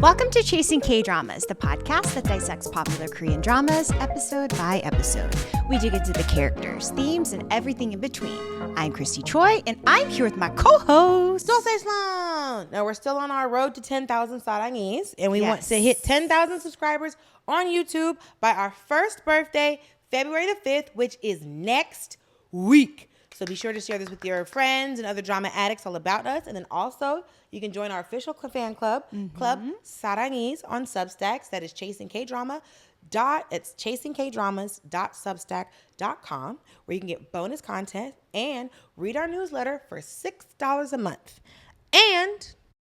Welcome to Chasing K-Dramas, the podcast that dissects popular Korean dramas episode by episode. We dig into the characters, themes, and everything in between. I'm Chrissy Choi, and I'm here with my co-host, Dulcé, Sloan. Now, we're still on our road to 10,000 sarangis, and we want to hit 10,000 subscribers on YouTube by our first birthday, February the 5th, which is next week. So be sure to share this with your friends and other drama addicts all about us. And then also, you can join our official fan club, Club Sarangis on Substacks. That is it's chasingkdramas.substack.com, where you can get bonus content and read our newsletter for $6 a month. And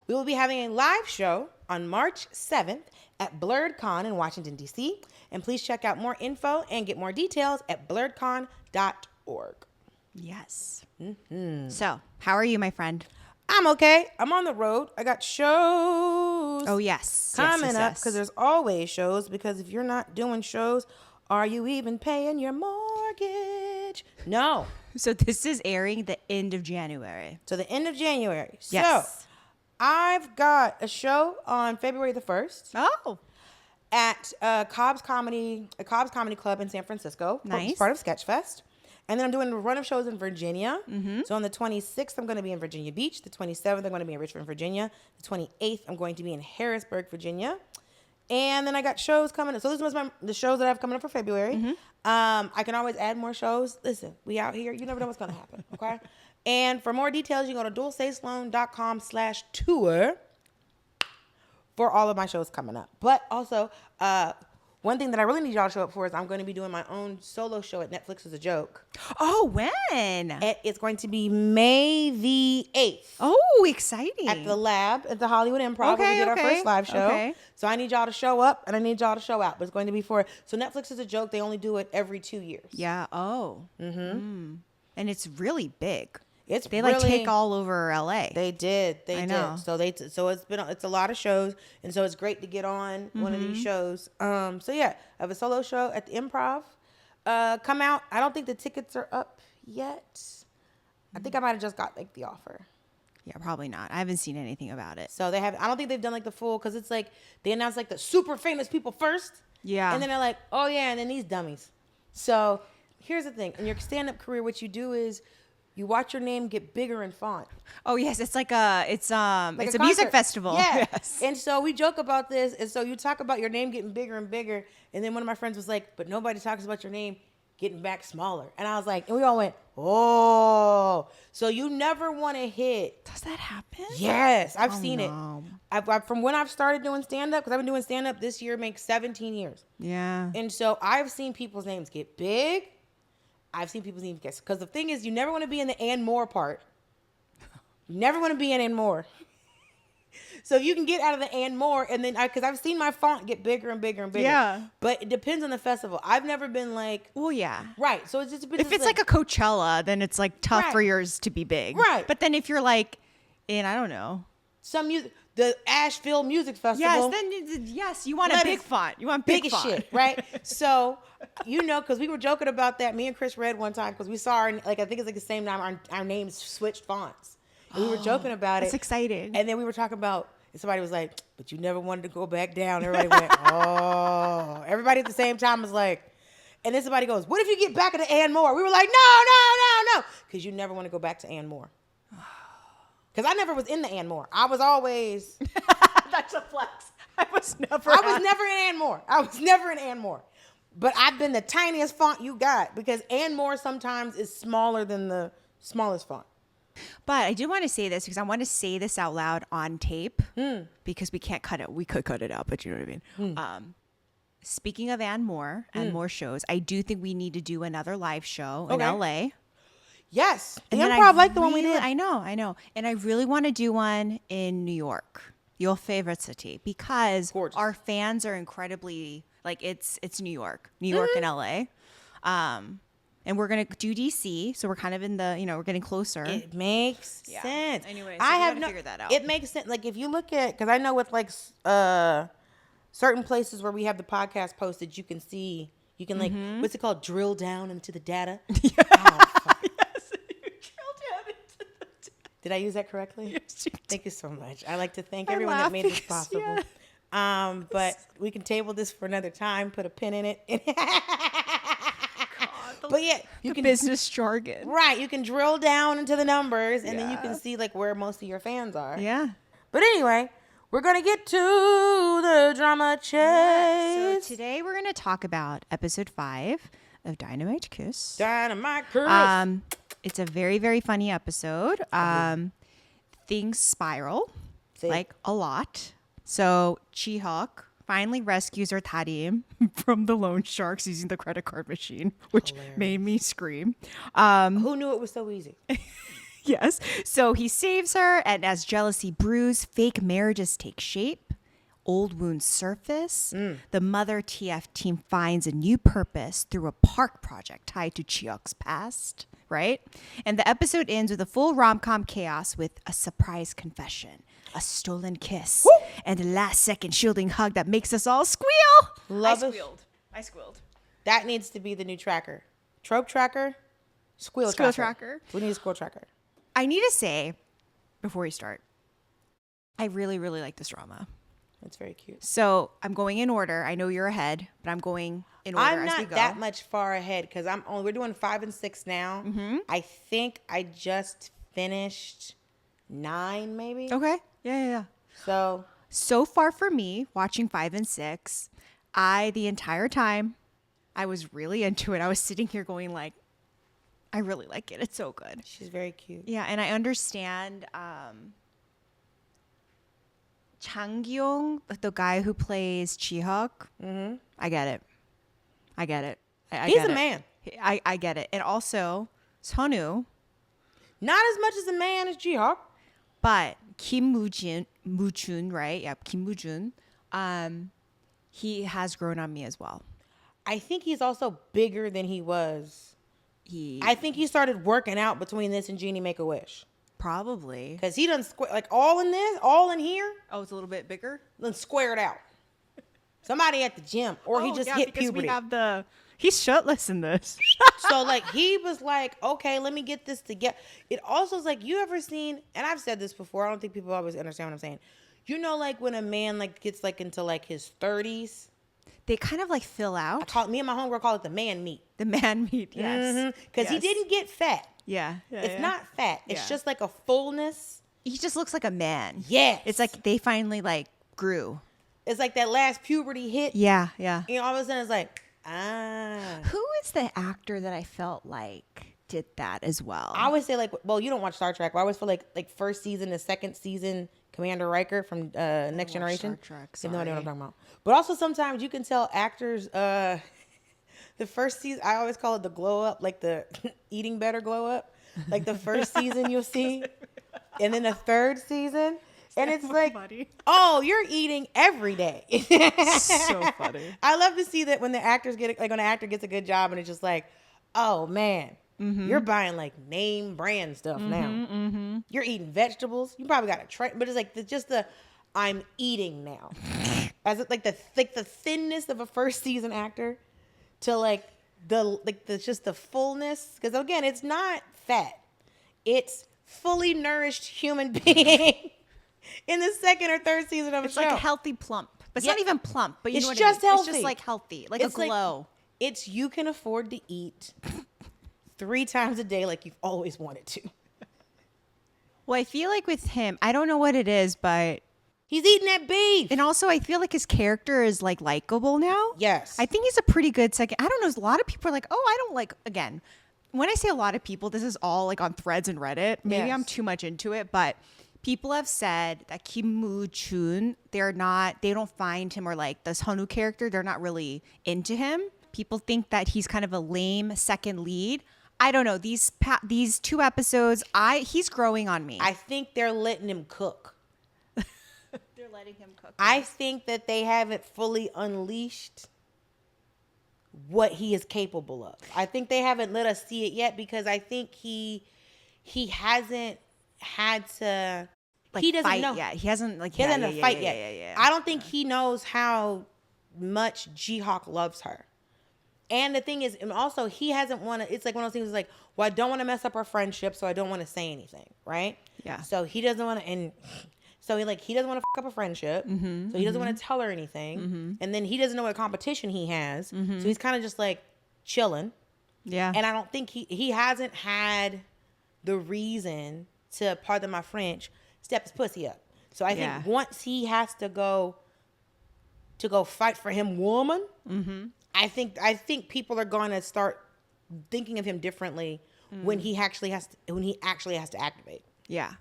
we will be having a live show on March 7th at BlurredCon in Washington, D.C. And please check out more info and get more details at blurredcon.org. Yes. So, how are you, my friend? I'm okay. I'm on the road. I got shows. Oh, yes. Coming up, because there's always shows. Because if you're not doing shows, are you even paying your mortgage? No. So this is airing the end of January. So the end of January. Yes. So I've got a show on February the 1st. Oh. At Cobb's Comedy Club in San Francisco. Nice. It's part of Sketchfest. And then I'm doing a run of shows in Virginia. So on the 26th, I'm going to be in Virginia Beach. The 27th, I'm going to be in Richmond, Virginia. The 28th, I'm going to be in Harrisburg, Virginia. And then I got shows coming up. So this was the shows that I have coming up for February. I can always add more shows. Listen, we out here. You never know what's going to happen, okay? And for more details, you can go to dulcesloan.com/tour for all of my shows coming up. But also, one thing that I really need y'all to show up for is I'm going to be doing my own solo show at Netflix as a joke. Oh, when? It's going to be May the 8th. Oh, exciting. At the Lab at the Hollywood Improv, where we did our first live show. Okay. So I need y'all to show up and I need y'all to show out. But it's going to be so Netflix is a joke. They only do it every 2 years. Yeah. Oh. And it's really big. They really, take all over LA. They did. I know. So it's a lot of shows, and so it's great to get on one of these shows. So yeah, I have a solo show at the Improv. Come out. I don't think the tickets are up yet. I think I might have just got the offer. Yeah, probably not. I haven't seen anything about it. So I don't think they've done the full, because it's they announce the super famous people first. Yeah. And then they're like, oh yeah, and then these dummies. So here's the thing. In your stand-up career, what you do is you watch your name get bigger in font. Oh yes, it's a concert. music festival. Yeah. Yes. And so we joke about this, and so you talk about your name getting bigger and bigger, and then one of my friends was like, but nobody talks about your name getting back smaller. And I was like, and we all went, oh. So you never want to hit. Does that happen? Yes, I've seen no. it. From when I've started doing stand-up, because I've been doing stand-up this year makes 17 years. Yeah. And so I've seen people's names get big. I've seen people's names get, because the thing is, you never want to be in the and more part. You never want to be in and more. So if you can get out of the and more, and then, because I've seen my font get bigger and bigger and bigger. Yeah. But it depends on the festival. I've never been well, yeah. Right. So it's just if it's a Coachella, then it's tough for yours to be big. Right. But then if you're in, I don't know, some music, the Asheville Music Festival. Yes, you want a big font. You want big font. Shit, right? So, because we were joking about that. Me and Chris read one time, because we saw our, I think it's the same time our names switched fonts. And we were joking about it. That's exciting. And then we were talking about, and somebody was like, but you never wanted to go back down. Everybody went, oh. Everybody at the same time was like, and then somebody goes, what if you get back into and more? We were like, no. Because you never want to go back to and more. Because I never was in the and more. I was always. That's a flex. I was never in and more. But I've been the tiniest font you got, because and more sometimes is smaller than the smallest font. But I do want to say this, because I want to say this out loud on tape, because we can't cut it. We could cut it out, but you know what I mean? Speaking of and more shows, I do think we need to do another live show in LA. Yes. The Improv, like the one we did. I know. And I really want to do one in New York, your favorite city, because our fans are incredibly, it's New York and LA. And we're going to do DC. So we're kind of in the, we're getting closer. It makes sense. Anyway, so I have to figure that out. It makes sense. If you look at, because I know with certain places where we have the podcast posted, you can see, what's it called? Drill down into the data. Did I use that correctly? Yes, you did. Thank you so much. I like to thank everyone that made this possible. But we can table this for another time. Put a pin in it. God, But yeah, you can business jargon. right. You can drill down into the numbers, and then you can see like where most of your fans are. Yeah. But anyway, we're gonna get to the drama chase. So today we're going to talk about episode 5 of Dynamite Kiss. Dynamite Kiss. It's a very, very funny episode. Things spiral like a lot. So Ji-hyuk finally rescues her tarim from the loan sharks using the credit card machine, which made me scream. Who knew it was so easy? Yes. So he saves her, and as jealousy brews, fake marriages take shape. Old wounds surface. The MotherTF team finds a new purpose through a park project tied to Ji-hyuk's past, right? And the episode ends with a full rom-com chaos with a surprise confession, a stolen kiss, and a last-second shielding hug that makes us all squeal. Love I it. squealed. I squealed. That needs to be the new tracker. Trope Tracker, Squeal Tracker. We need a Squeal Tracker. I need to say, before we start, I really, really like this drama. That's very cute. So I'm going in order. I know you're ahead, but I'm going in order I'm as we not go. that much far ahead because we're doing 5 and 6 now. I think I just finished 9 maybe. Okay. Yeah. So far for me, watching 5 and 6, the entire time, I was really into it. I was sitting here going like, I really like it. It's so good. she's very cute. Yeah, and I understand Chang-gyong, the guy who plays Ji-hyuk. I get it. I He's get a it. man. I get it. And also, Seon-woo, Not as much as a man as Ji-hyuk. but Kim Mu-jun, right? Yeah, Kim Mu-jun. He has grown on me as well. I think he's also bigger than he was. He I think he started working out between this and Genie Make-A-Wish. probably. Because he done like all in here, Oh, it's a little bit bigger. then squared out. Somebody at the gym, or he just hit because puberty. we have he's shirtless in this. So like he was like, okay, let me get this together. It also is like, you ever seen, and I've said this before, I don't think people always understand what I'm saying. You know, like when a man like gets like into like his 30s, They kind of like fill out me and my homegirl call it the man meat. the man meat. Yes, Because he didn't get fat. Yeah, It's not fat. It's Yeah. just like a fullness. He just looks like a man. Yes. It's like they finally like grew. It's like that last puberty hit. Yeah. You know, all of a sudden it's like, Who is the actor that I felt like did that as well? I always say like, well, you don't watch Star Trek, but I always feel like first season to second season Commander Riker from Next Generation. Star Trek, You have no idea what I'm sorry. talking about. But also sometimes you can tell actors, the first season, I always call it the glow up, like the eating better glow up. Like the first season you'll see, and then the third season. And it's like, oh, you're eating every day. So funny. I love to see that when the actors when an actor gets a good job and it's just like, oh man, you're buying like name brand stuff now. You're eating vegetables. You probably got a tray, but it's like I'm eating now. As it like the thinness of a first season actor to like just the fullness. Because again, it's not fat. It's fully nourished human being. In the second or third season of It's a show. like a healthy plump, but it's not even plump. But you It's know what just I mean? It's healthy. just like healthy, like It's a glow. It's you can afford to eat 3 times a day like you've always wanted to. Well, I feel like with him, I don't know what it is, but He's eating that beef. and also I feel like his character is like likable now. Yes. I think he's a pretty good second. I don't know. A lot of people are like, oh, I don't like. Again, when I say a lot of people, this is all like on threads and Reddit. Maybe Yes. I'm too much into it, but people have said that Kim Mu-jun, they don't find him, or like the Seon-woo character, they're not really into him. People think that he's kind of a lame second lead. I don't know. These 2 episodes, he's growing on me. I think they're letting him cook. They're letting him cook. I think that they haven't fully unleashed what he is capable of. I think they haven't let us see it yet because I think he hasn't had to like he doesn't fight know. yet. He hasn't like He hasn't had to fight yet. Yeah. I don't think he knows how much Ji-hyuk loves her. And the thing is, and also he hasn't want to, it's like one of those things like, well, I don't want to mess up our friendship, so I don't want to say anything, right? Yeah. So he doesn't want to, and So he doesn't want to fuck up a friendship. So he doesn't want to tell her anything. And then he doesn't know what competition he has. So he's kind of just like chilling. Yeah. And I don't think he hasn't had the reason to, pardon my French, step his pussy up. So I think once he has to go fight for him woman, I think people are going to start thinking of him differently when he actually has to activate. Yeah.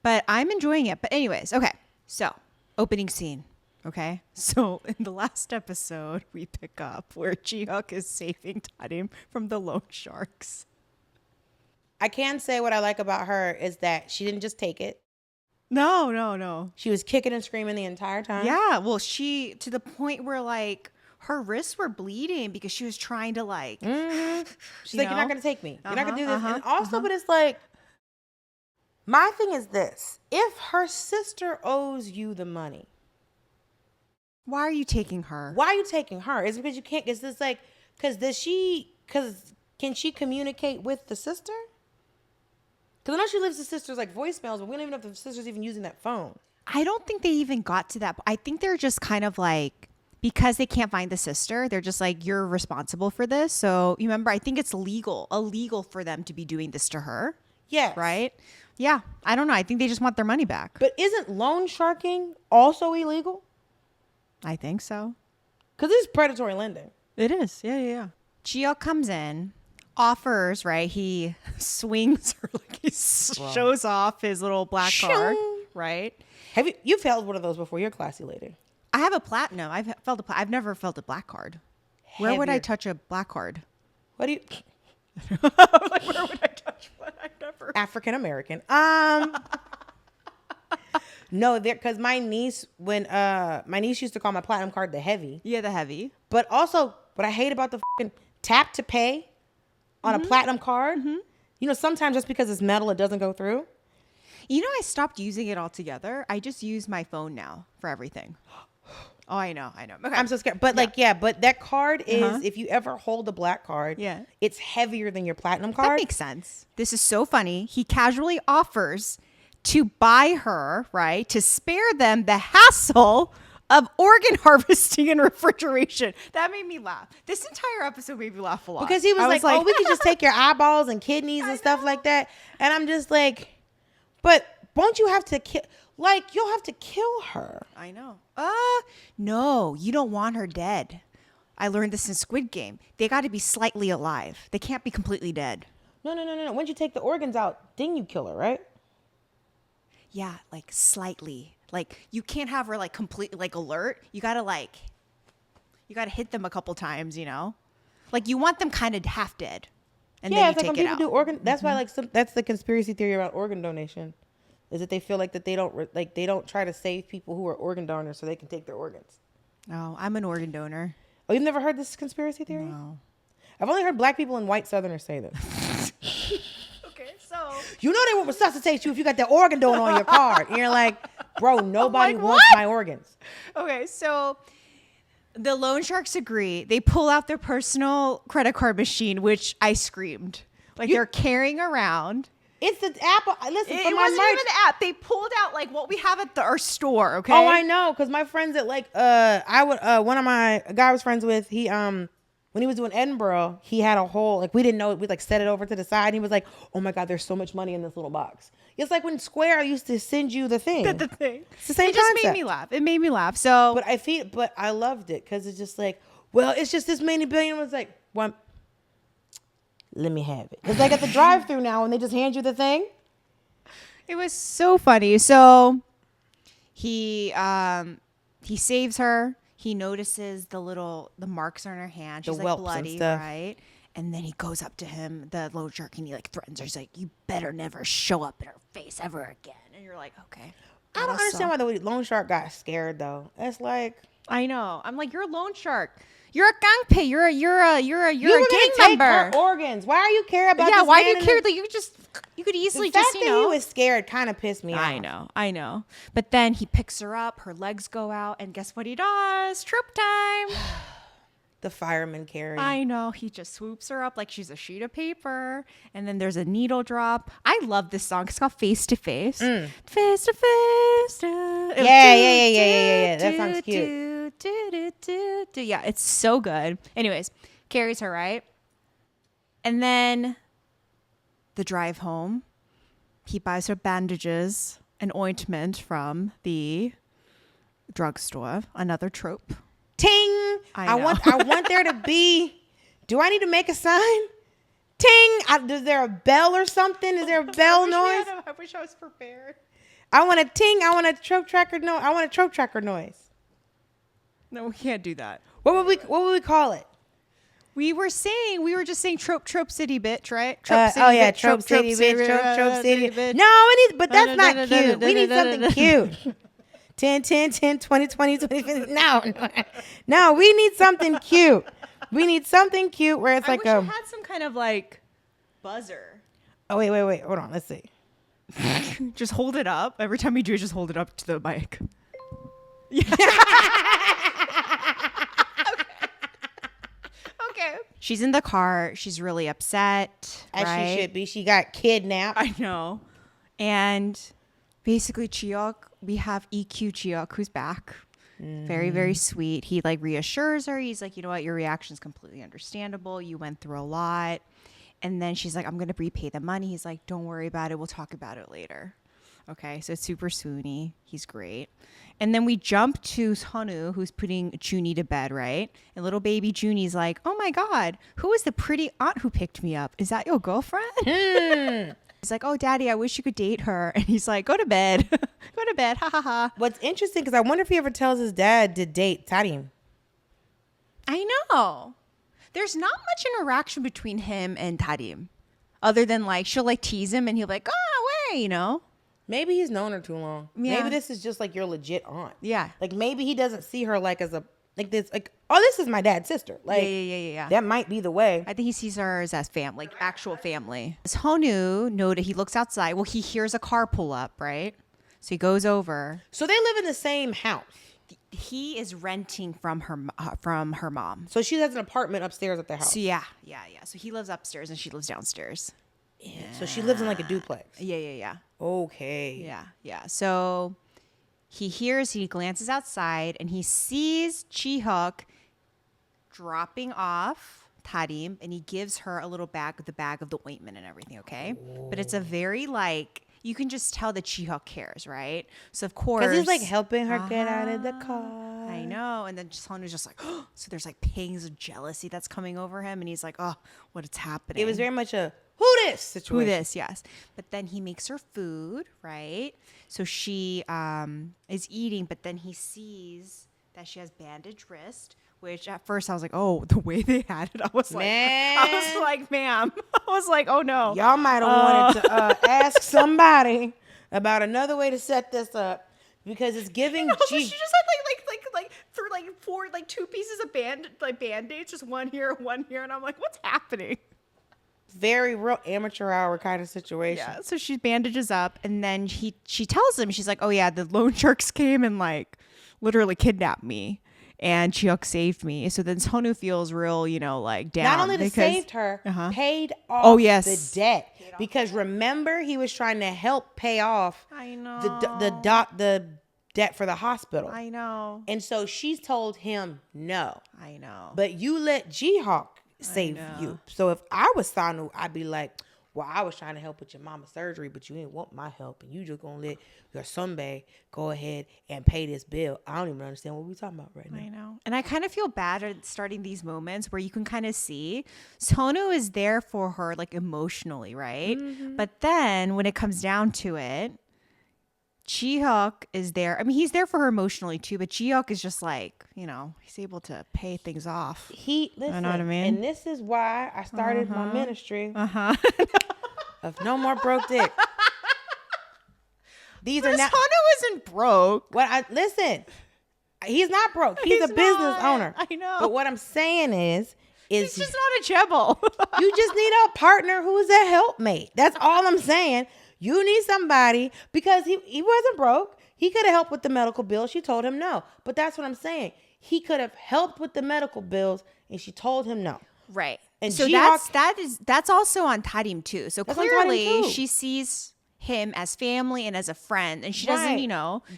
But I'm enjoying it. But anyways, okay. So, opening scene. Okay. So, in the last episode, we pick up where Ji-hyuk is saving Tarim from the loan sharks. I can say what I like about her is that she didn't just take it. No. She was kicking and screaming the entire time. Yeah. Well, to the point where her wrists were bleeding because she was trying to She's like, you're not going to take me. You're not going to do this. And also, but it's like, my thing is this. If her sister owes you the money. Why are you taking her? Why are you taking her? Is it because you can't, can she communicate with the sister? Because I know she leaves the sister's voicemails, but we don't even know if the sister's even using that phone. I don't think they even got to that. I think they're just kind of because they can't find the sister, they're just you're responsible for this. So you remember, I think it's illegal for them to be doing this to her. Yes. Right? Yeah. I don't know. I think they just want their money back. But isn't loan sharking also illegal? I think so. Because it's predatory lending. It is. Yeah. Ji-hyuk comes in, offers, right? He swings her, he shows off his little black card, right? You've held one of those before? You're a classy lady. I have a platinum. I've never felt a black card. Where would I touch a black card? What do you... Where would I touch one? I never. African American. No, because my niece used to call my platinum card the heavy. Yeah, the heavy. But also, what I hate about the fucking tap to pay on a platinum card, sometimes just because it's metal, it doesn't go through. I stopped using it altogether. I just use my phone now for everything. Oh, I know. Okay. I'm so scared. But but that card is, if you ever hold a black card, it's heavier than your platinum card. That makes sense. This is so funny. He casually offers to buy her, right, to spare them the hassle of organ harvesting and refrigeration. That made me laugh. This entire episode made me laugh a lot. Because he was like, oh, we could just take your eyeballs and kidneys and stuff like that. And I'm just like, but won't you have to kill... you'll have to kill her. I know. No, you don't want her dead. I learned this in Squid Game. They got to be slightly alive. They can't be completely dead. No. Once you take the organs out, then you kill her, right? Yeah, slightly. You can't have her completely alert. You got to hit them a couple times, you want them kind of half dead. And then you take it out. Do organ, that's why that's the conspiracy theory about organ donation. Is that they feel that they don't try to save people who are organ donors so they can take their organs. Oh, I'm an organ donor. Oh, you've never heard this conspiracy theory? No. I've only heard black people and white Southerners say this. Okay, so they won't resuscitate you if you got the organ donor on your card. And you're like, bro, nobody wants my organs. Okay, so the loan sharks agree. They pull out their personal credit card machine, which I screamed. They're carrying around. It's the app. Listen, it wasn't even the app. They pulled out what we have at our store. Okay. Oh, I know, because my friends at one of my guy I was friends with, he when he was doing Edinburgh, he had a whole we didn't know it. We set it over to the side. And he was like, oh my god, there's so much money in this little box. It's like when Square used to send you the thing. The thing. It's the same It just concept. made me laugh. It made me laugh. So, but I loved it because it's just it's just this many billion. It was like one. Let me have it. It's at the drive-thru now, and they just hand you the thing. it was so funny. So he saves her. He notices the marks on her hand. She's bloody, right? And then he goes up to him, the loan shark, and he threatens her. He's like, "You better never show up in her face ever again." And you're like, "Okay." I don't understand why the loan shark got scared though. It's I know. I'm like, you're a loan shark. You're a gangpei. You're a gang member. Her organs. Why are you care about? Yeah. This Why do man you care? You could easily the fact that he was scared kind of pissed me off. I know. But then he picks her up. Her legs go out, and guess what he does? Trope time. the fireman carry. I know. He just swoops her up like she's a sheet of paper. And then there's a needle drop. I love this song. It's called Face to Face. Face to Face. Yeah. That sounds cute. Yeah, it's so good. Anyways, carries her, right? And then the drive home, he buys her bandages and ointment from the drugstore. Another trope. Ting! I want there to be. Do I need to make a sign? Ting! Is there a bell or something? Is there a bell noise? I wish I was prepared. I want a ting. I want a Trope Tracker noise. I want a Trope Tracker noise. No, we can't do that. What would we call it? We were just saying Trope City, bitch, right? Trope City, Trope City. No, but that's not cute. We need something cute. 10, 10, 10, 20, 20, 20. No, we need something cute. We need something cute where it's like I had some kind of like buzzer. Oh, wait. Hold on. Let's see. Just hold it up. Every time you do it, just hold it up to the mic. Okay. She's in the car. She's really upset. As right? she should be. She got kidnapped. I know. And basically, Ji-hyuk, we have EQ Ji-hyuk, who's back. Very, very sweet. He like reassures her. He's like, you know what? Your reaction is completely understandable. You went through a lot. And then she's like, I'm going to repay the money. He's like, don't worry about it. We'll talk about it later. Okay. So it's super swoony. He's great. And then we jump to Seon-woo, who's putting Junie to bed, right? And little baby Junie's like, oh my God, who is the pretty aunt who picked me up? Is that your girlfriend? He's like, oh, daddy, I wish you could date her. And he's like, go to bed. Go to bed. Ha ha ha. What's interesting, because I wonder if he ever tells his dad to date Tarim. I know. There's not much interaction between him and Tarim. Other than like, she'll like tease him and he'll be like, oh, away, you know? Maybe he's known her too long. Yeah. Maybe this is just like your legit aunt. Yeah. Like maybe he doesn't see her like as a, like this, like, oh, this is my dad's sister. Like, Yeah. That might be the way. I think he sees her as family, like actual family. Seon-woo noted, he looks outside. Well, he hears a car pull up, right? So he goes over. So they live in the same house. He is renting from her mom. So she has an apartment upstairs at the house. So yeah. So he lives upstairs and she lives downstairs. Yeah. So she lives in like a duplex. Yeah. Okay. Yeah. So he glances outside and he sees Ji-hyuk dropping off Tarim, and he gives her a little bag of the ointment and everything, okay? But it's a very like, you can just tell that Ji-hyuk cares, right? So of course, because he's like helping her get out of the car. I know. And then Seon-woo's just like, oh, so there's like pangs of jealousy that's coming over him, and he's like, oh, what is happening? It was very much a who this situation. Who this, yes. But then he makes her food, right? So she is eating, but then he sees that she has bandaged wrist, which at first I was like, oh, the way they had it, I was like, ma'am. I was like, oh no. Y'all might have wanted to ask somebody about another way to set this up, because it's giving. So she just had through four two pieces of band-aids, just one here, and I'm like, what's happening? Very real amateur hour kind of situation. Yeah. So she bandages up, and then she tells him, she's like, oh yeah, the loan sharks came and like literally kidnapped me, and Ji-hyuk saved me. So then Seon-woo feels real, like down. Not only saved her, paid off the debt. Because remember, he was trying to help pay off the debt for the hospital. I know. And so she's told him no. I know. But you let Ji-hyuk save you. So if I was Seon-woo, I'd be like, well, I was trying to help with your mama's surgery, but you didn't want my help, and you just gonna let your sunbae go ahead and pay this bill. I don't even understand what we're talking about right now. I know. And I kind of feel bad at starting these moments where you can kind of see Seon-woo is there for her like emotionally, right? Mm-hmm. But then when it comes down to it, Ji-hyuk is there. I mean, he's there for her emotionally too, but Ji-hyuk is just like, he's able to pay things off. Listen, you know what I mean? And this is why I started my ministry of no more broke dick. These are not. Seon-woo isn't broke. Listen, he's not broke. He's a business owner. I know. But what I'm saying is he's just not a chebble. You just need a partner who is a helpmate. That's all I'm saying. You need somebody, because he wasn't broke. He could have helped with the medical bill. She told him no. But that's what I'm saying. he could have helped with the medical bills, and she told him no. Right. And so Ji-hyuk, that's also on Tarim too. So That's on Tarim clearly too. she sees him as family and as a friend, and she doesn't, she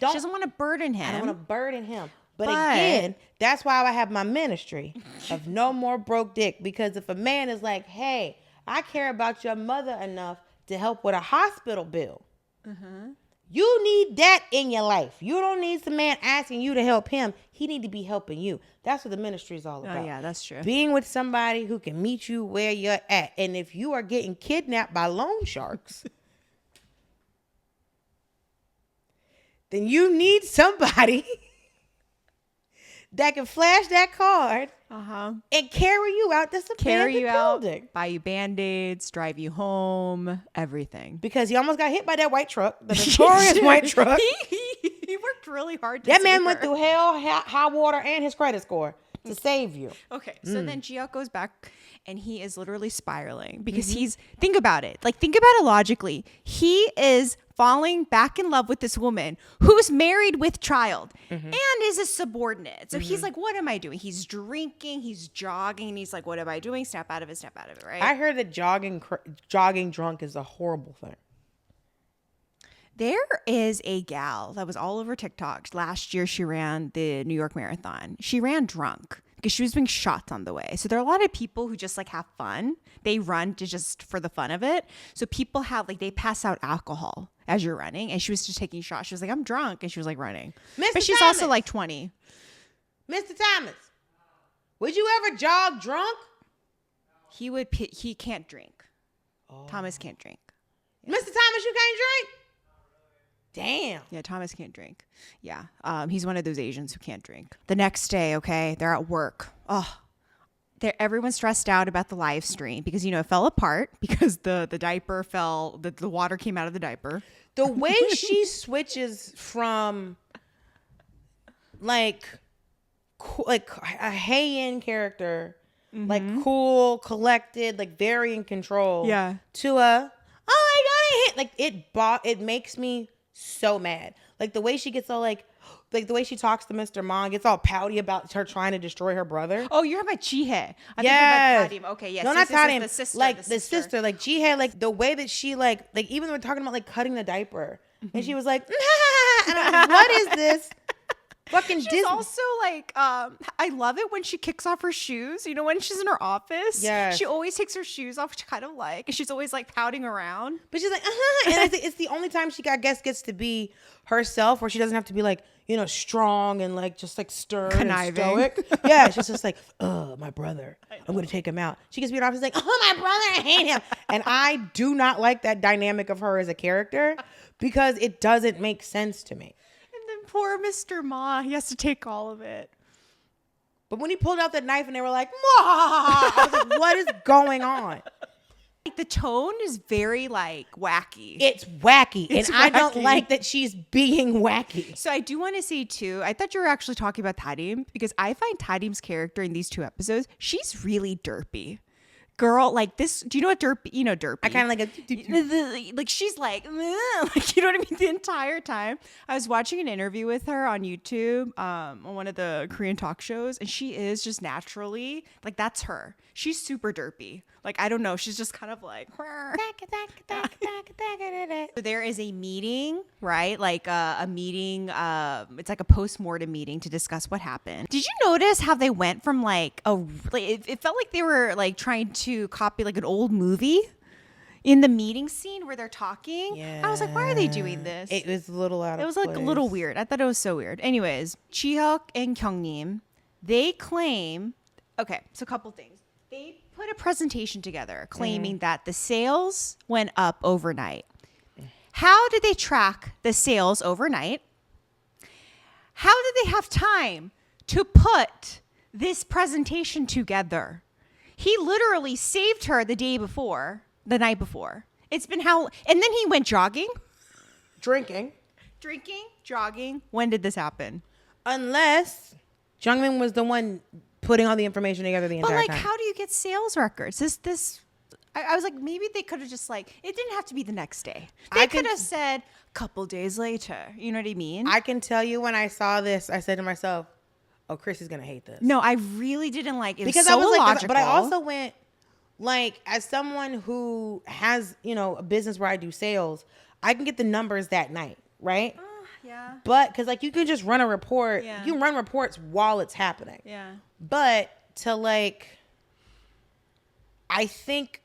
doesn't want to burden him. I don't want to burden him. But again, that's why I have my ministry of no more broke dick. Because if a man is like, hey, I care about your mother enough to help with a hospital bill. You need that in your life. You don't need some man asking you to help him. He need to be helping you. That's what the ministry is all about. Oh, yeah, that's true. Being with somebody who can meet you where you're at. And if you are getting kidnapped by loan sharks, then you need somebody that can flash that card and carry you out this abandoned building. Buy you Band-Aids, drive you home, everything. Because he almost got hit by that white truck, the notorious white truck. He worked really hard to That save man her. went through hell, high water, and his credit score to save you. Okay, so then Ji-hyuk goes back, and he is literally spiraling because think about it. Like, think about it logically. He is falling back in love with this woman who's married with child and is a subordinate. So he's like, what am I doing? He's drinking, he's jogging, and he's like, what am I doing? Snap out of it, right? I heard that jogging drunk is a horrible thing. There is a gal that was all over TikTok. Last year, she ran the New York Marathon. She ran drunk because she was being shot on the way. So there are a lot of people who just like have fun. They run to just for the fun of it. So people have they pass out alcohol as you're running. And she was just taking shots. She was like, I'm drunk. And she was like running. But she's also like 20. Mr. Thomas, would you ever jog drunk? He can't drink. Thomas can't drink. Mr. Thomas, you can't drink? Damn. Yeah, Thomas can't drink. Yeah. He's one of those Asians who can't drink. The next day, okay, they're at work. Oh, everyone's stressed out about the live stream because, it fell apart because the diaper fell, the water came out of the diaper. The way she switches from like a Ha-yeong character, like cool, collected, like very in control, to a, oh my God, it makes me so mad. Like the way she gets all like the way she talks to Mr. Ma, gets all pouty about her trying to destroy her brother. Oh, you're talking about Ji-hyuk. Yes. About Tarim. Okay, yes. No, not Tarim. The sister. Like the sister. Like Ji-hyuk, like the way that she like even we're talking about like cutting the diaper. And she was like, and I'm like, what is this? Fucking She's Disney. also like, I love it when she kicks off her shoes. When she's in her office, Yes. she always takes her shoes off, which I kind of like. And she's always like pouting around. But she's like, and it's the only time she, I guess, gets to be herself, where she doesn't have to be like, strong and like just like stern Conniving. and stoic. Yeah, she's just like, my brother, I'm gonna take him out. She gets me off. She's like, oh, my brother, I hate him. And I do not like that dynamic of her as a character because it doesn't make sense to me. Poor Mr. Ma, he has to take all of it. But when he pulled out that knife and they were like, I was like, what is going on? The tone is very like wacky. It's wacky. It's I don't wacky. like that she's being wacky. So I do want to say too, I thought you were actually talking about Tarim because I find Tarim's character in these two episodes, she's really derpy. Girl, like this, do you know what derpy? Derpy. I kind of like like she's like, like, you know what I mean? The entire time. I was watching an interview with her on YouTube, on one of the Korean talk shows, and she is just naturally, like, that's her. She's super derpy. Like, I don't know. She's just kind of like, so there is a meeting, right? Like a meeting, it's like a post-mortem meeting to discuss what happened. Did you notice how they went from it felt like they were like trying to copy like an old movie in the meeting scene where they're talking? Yeah. I was like, why are they doing this? It was a little out of It was like place. a little weird. I thought it was so weird. Anyways, Ji-hyuk and Kyungnim, they claim, okay, so a couple things. They put a presentation together claiming that the sales went up overnight. How did they track the sales overnight? How did they have time to put this presentation together? He literally saved her the night before. It's been and then he went jogging. Drinking, jogging. When did this happen? unless Jungmin was the one putting all the information together the entire time. But like, how do you get sales records? I was like, maybe they could have just like, it didn't have to be the next day. They could have said a couple days later. You know what I mean? I can tell you when I saw this, I said to myself, oh, Chrissy's gonna hate this. No, I really didn't like it. Because was so I was like, illogical. but I also went like, as someone who has, you know, a business where I do sales, I can get the numbers that night, right? Yeah. But because like you can just run a report, Yeah. you can run reports while it's happening. Yeah. But to like, I think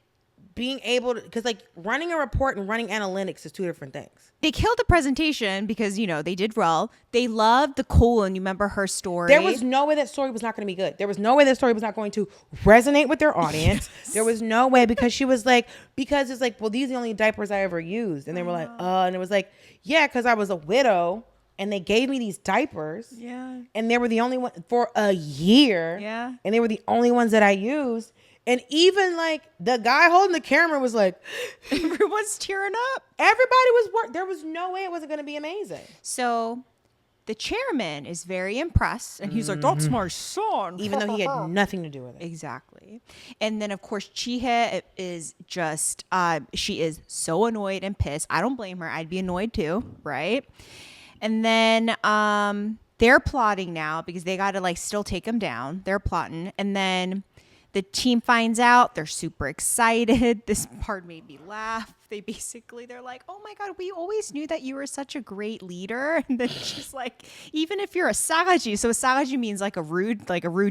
being able to, because like running a report and running analytics is two different things. They killed the presentation because, you know, they did well. They loved the colon. You remember her story? There was no way that story was not going to be good. There was no way that story was not going to resonate with their audience. Yes. There was no way, because she was like, because it's like, well, these are the only diapers I ever used. And they were like, and it was like, yeah, because I was a widow and they gave me these diapers. Yeah. And they were the only one for a year. Yeah. And they were the only ones that I used. And even like the guy holding the camera was like, Everyone's tearing up. everybody was there was no way it wasn't going to be amazing. So the chairman is very impressed. And he's like, that's my son. Even though he had nothing to do with it. Exactly. And then, of course, Ji-hyuk is just, she is so annoyed and pissed. I don't blame her. I'd be annoyed too, right? And then they're plotting now because they got to like still take him down. They're plotting. And then the team finds out. They're super excited. This part made me laugh. They're like, oh my God, we always knew that you were such a great leader. And then she's like, even if you're a sagaji, so sagaji means like a rude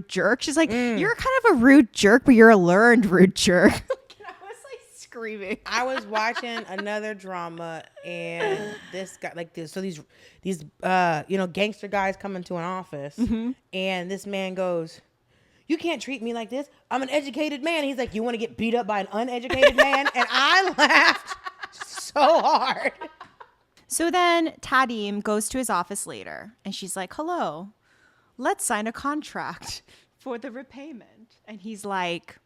jerk. She's like, you're kind of a rude jerk, but you're a learned rude jerk. And I was like screaming. I was watching another drama and this guy like this. So these you know, gangster guys come into an office and this man goes, you can't treat me like this. I'm an educated man. He's like, you want to get beat up by an uneducated man? And I laughed so hard. So then Tadim goes to his office later and she's like, hello, let's sign a contract for the repayment. And he's like,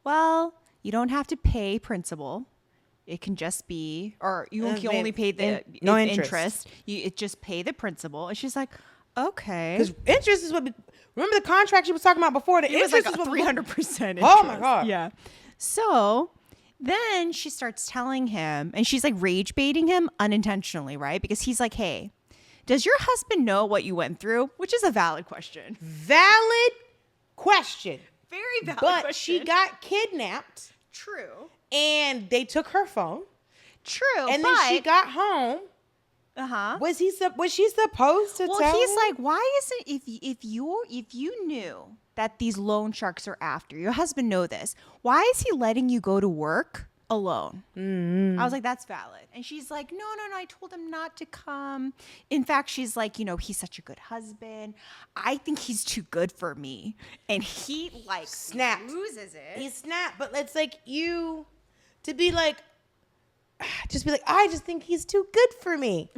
well, you don't have to pay principal. It can just be, or you can only pay the no interest. It just pay the principal. And she's like, okay. Because interest is what, remember the contract she was talking about before? The It was interest like is 300% interest. Oh my God. Yeah. So then she starts telling him, and she's like rage baiting him unintentionally, right? Because he's like, hey, does your husband know what you went through? Which is a valid question. Valid question. Very valid But question. she got kidnapped. True. And they took her phone. True. And then she got home. Uh-huh. Was she supposed to tell He's him? like, why isn't if you knew that these loan sharks are after you, your husband know this, why is he letting you go to work alone? Mm-hmm. I was like, that's valid. And she's like, no, I told him not to come. In fact, she's like, you know, he's such a good husband. I think he's too good for me. And he like snapped. loses it. He snapped, but it's like you to be like, just be like, I just think he's too good for me.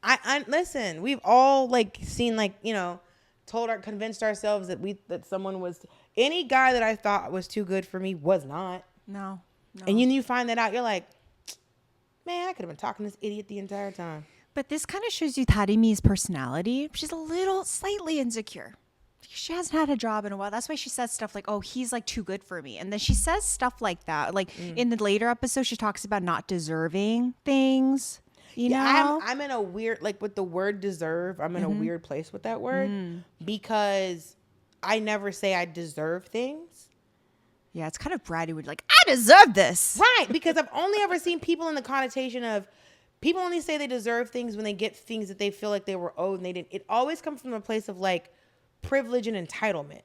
I listen, we've all like seen like, you know, convinced ourselves that someone was, any guy that I thought was too good for me was not. No. And you find that out, you're like, man, I could have been talking to this idiot the entire time. But this kind of shows you Tarimi's personality. She's a little slightly insecure. She hasn't had a job in a while. That's why she says stuff like, oh, he's like too good for me. And then she says stuff like that. Like in the later episode, she talks about not deserving things. You know? I'm in a weird, like with the word deserve, I'm in a weird place with that word because I never say I deserve things. Yeah, it's kind of bratty when you're like, I deserve this. Right, because I've only ever seen people in the connotation of, people only say they deserve things when they get things that they feel like they were owed and they didn't. It always comes from a place of like privilege and entitlement.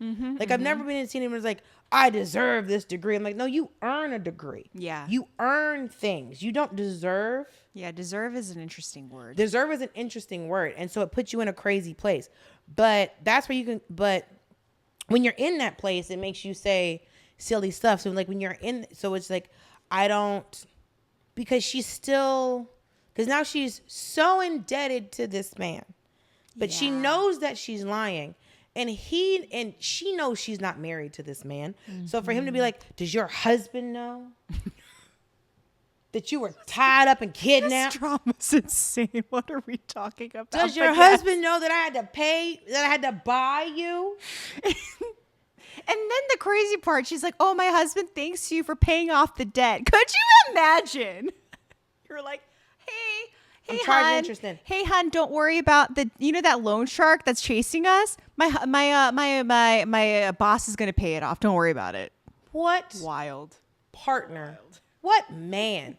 I've never been seen anyone who's like, I deserve this degree. I'm like, no, you earn a degree. Yeah. You earn things. You don't deserve. Yeah, deserve is an interesting word. Deserve is an interesting word. And so it puts you in a crazy place. But that's where you can, but when you're in that place, it makes you say silly stuff. So like when you're in, so it's like, I don't, because she's still, because now she's so indebted to this man. But she knows that she's lying. And she knows she's not married to this man. So for him to be like, does your husband know that you were tied up and kidnapped? This drama's insane. What are we talking about? Does your husband know that I had to pay, that I had to buy you? And then the crazy part, she's like, oh, my husband thanks you for paying off the debt. Could you imagine? You're like, Hey, charging hun. interest in. Hey, hun, don't worry about that loan shark that's chasing us. My boss is gonna pay it off. Don't worry about it. What Wild. partner? What man?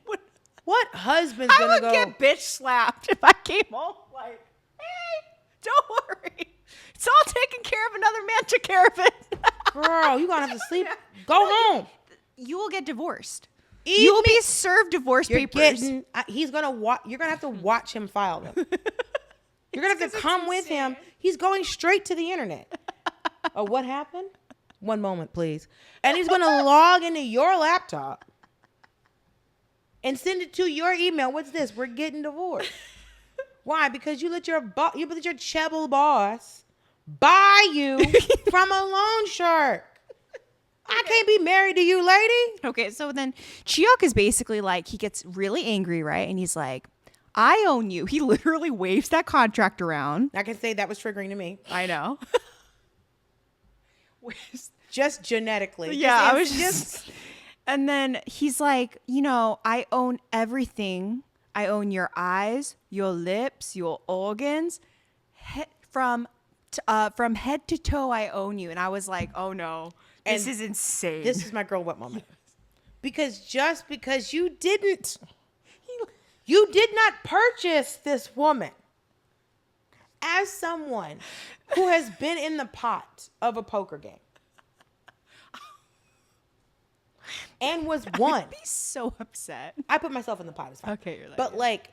What husband's I gonna would go? get bitch slapped if I came home like, hey, don't worry. It's all taken care of. Another man took care of it. Girl, you gonna have to sleep. Go home. You will get divorced. Eat You will me- be served divorce You're papers. he's gonna watch. You're gonna have to watch him file them. You're gonna have to come with him. He's going straight to the internet. Oh, what happened? One moment, please. And he's gonna log into your laptop and send it to your email. What's this? We're getting divorced. Why? Because you let your Chebble boss buy you from a loan shark. I can't be married to you, lady. Okay, so then Ji-hyuk is basically like, he gets really angry, right? And he's like, I own you. He literally waves that contract around. I can say that was triggering to me. I know. Just genetically. Yeah, I was just. And then he's like, I own everything. I own your eyes, your lips, your organs. From head to toe, I own you. And I was like, oh no, this is insane. This is my girl what moment. Because just because you did not purchase this woman as someone who has been in the pot of a poker game and was won. I'd be so upset. I put myself in the pot. It's fine. Okay, you're like, but like,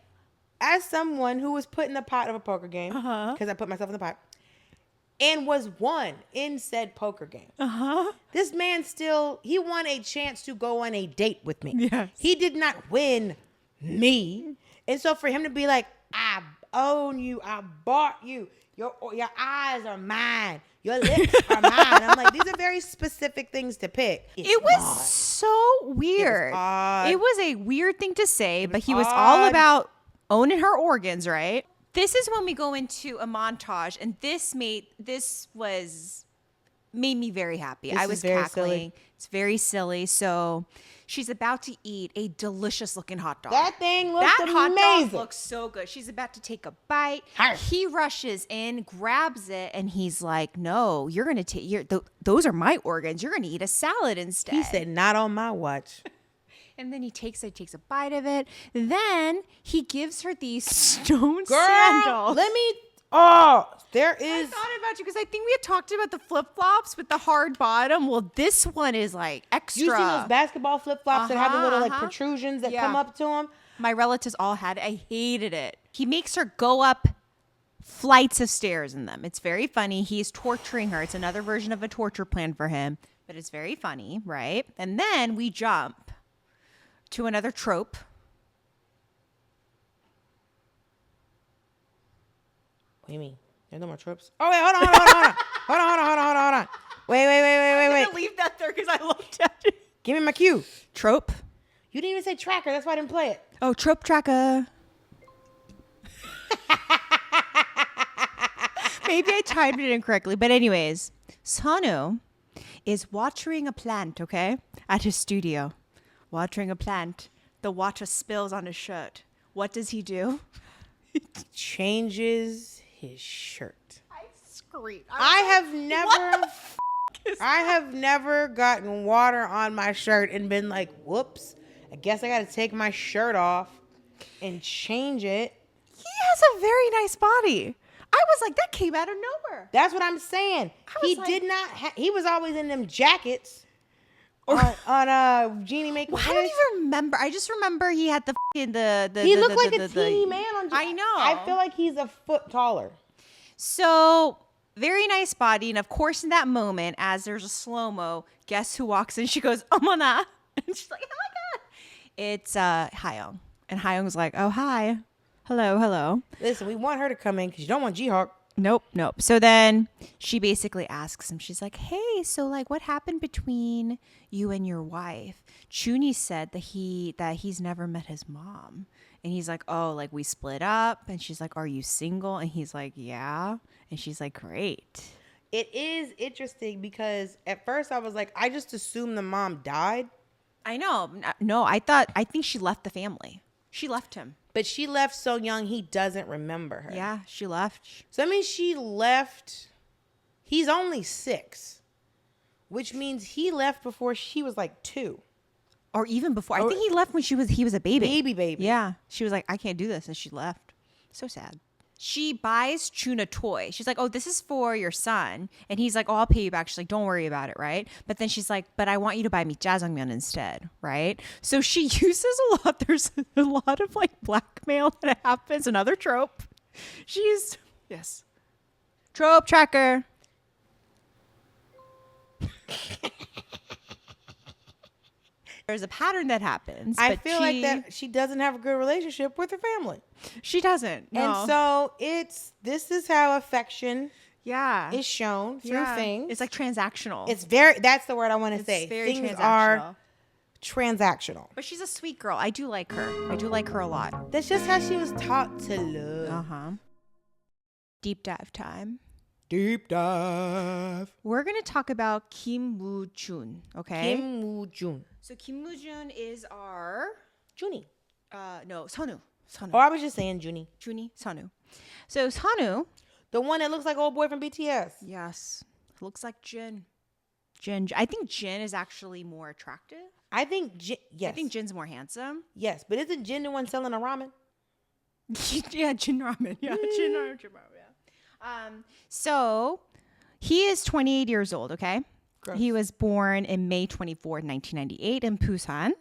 as someone who was put in the pot of a poker game, because I put myself in the pot, and was won in said poker game. This man he won a chance to go on a date with me. Yes. He did not win me. And so for him to be like, I own you, I bought you, your eyes are mine, your lips are mine. I'm like, these are very specific things to pick. It was so weird. odd. It was a weird thing to say, but he was all about owning her organs, right? This is when we go into a montage, and this made me very happy. I was very cackling. silly. It's very silly. So she's about to eat a delicious looking hot dog. That thing looks That hot amazing. dog looks so good. She's about to take a bite. Arr. He rushes in, grabs it, and he's like, "No, you're gonna take those are my organs. You're gonna eat a salad instead." He said, not on my watch. And then he takes a bite of it. Then he gives her these stone Girl, sandals. there I is. thought about you because I think we had talked about the flip flops with the hard bottom. Well, this one is like extra. You see those basketball flip flops that have the little like protrusions that Yeah. come up to them? My relatives all had it. I hated it. He makes her go up flights of stairs in them. It's very funny. He's torturing her. It's another version of a torture plan for him, but it's very funny, right? And then we jump to another trope. What do you mean? There's no more tropes. Oh wait, hold on. Wait. I'm gonna leave that there because I looked at it. Give me my cue. Trope. You didn't even say tracker. That's why I didn't play it. Oh, Trope Tracker. Maybe I timed it incorrectly. But anyways, Seon-woo is watering a plant, okay? At his studio. Watering a plant. The water spills on his shirt. What does he do? Changes his shirt. I screamed. I have Is never gotten water on my shirt and been like, whoops, I guess I got to take my shirt off and change it. He has a very nice body. I was like, that came out of nowhere. That's what I'm saying. He like- did not. He was always in them jackets on Genie Make a Well, Wish. I don't even remember. I just remember he had the He looked like a teeny man on. I know. I feel like he's a foot taller. So very nice body, and of course, in that moment, as there's a slow mo, guess who walks in? She goes, "Oh my god!" And she's like, "Oh my god!" It's Ha-yeong, and Ha-yeong's like, "Oh hi, hello." Listen, we want her to come in because you don't want Ji-hyuk. Nope. So then she basically asks him, she's like, hey, so like what happened between you and your wife? Chuni said that he's never met his mom. And he's like, oh, like we split up. And she's like, are you single? And he's like, yeah. And she's like, great. It is interesting because at first I was like, I just assumed the mom died. I know. No, I think she left the family. She left him. But she left so young, he doesn't remember her. Yeah, she left. So that means she left. He's only 6, which means he left before she was like 2. Or even before. I think he left when he was a baby. Baby. Yeah. She was like, I can't do this. And she left. So sad. She buys Chun a toy. She's like, oh, this is for your son. And he's like, oh, I'll pay you back. She's like, don't worry about it, right? But then she's like, but I want you to buy me jjajangmyeon instead, right? So she uses a lot. There's a lot of like blackmail that happens. Another trope. Yes. Trope Tracker. There's a pattern that happens. I feel like that she doesn't have a good relationship with her family. She doesn't. No. And so this is how affection is shown through things. It's like transactional. That's the word I want to say. Very things transactional. are transactional. But she's a sweet girl. I do like her. I do like her a lot. That's just how she was taught to love. Uh-huh. Deep dive time. Deep dive. We're going to talk about Kim Mu-jun, okay? Kim Mu-jun. So Kim Mu-jun is our... Junie. No, Seon-woo. Oh, I was just saying Junie. Seon-woo. So Seon-woo... The one that looks like old boy from BTS. Yes. Looks like Jin. I think Jin is actually more attractive. I think yes. I think Jin's more handsome. Yes, but isn't Jin the one selling the ramen? Yeah, Jin ramen. Yeah, Jin ramen. Yeah. So he is 28 years old. Okay. Gross. He was born in May 24, 1998 in Busan.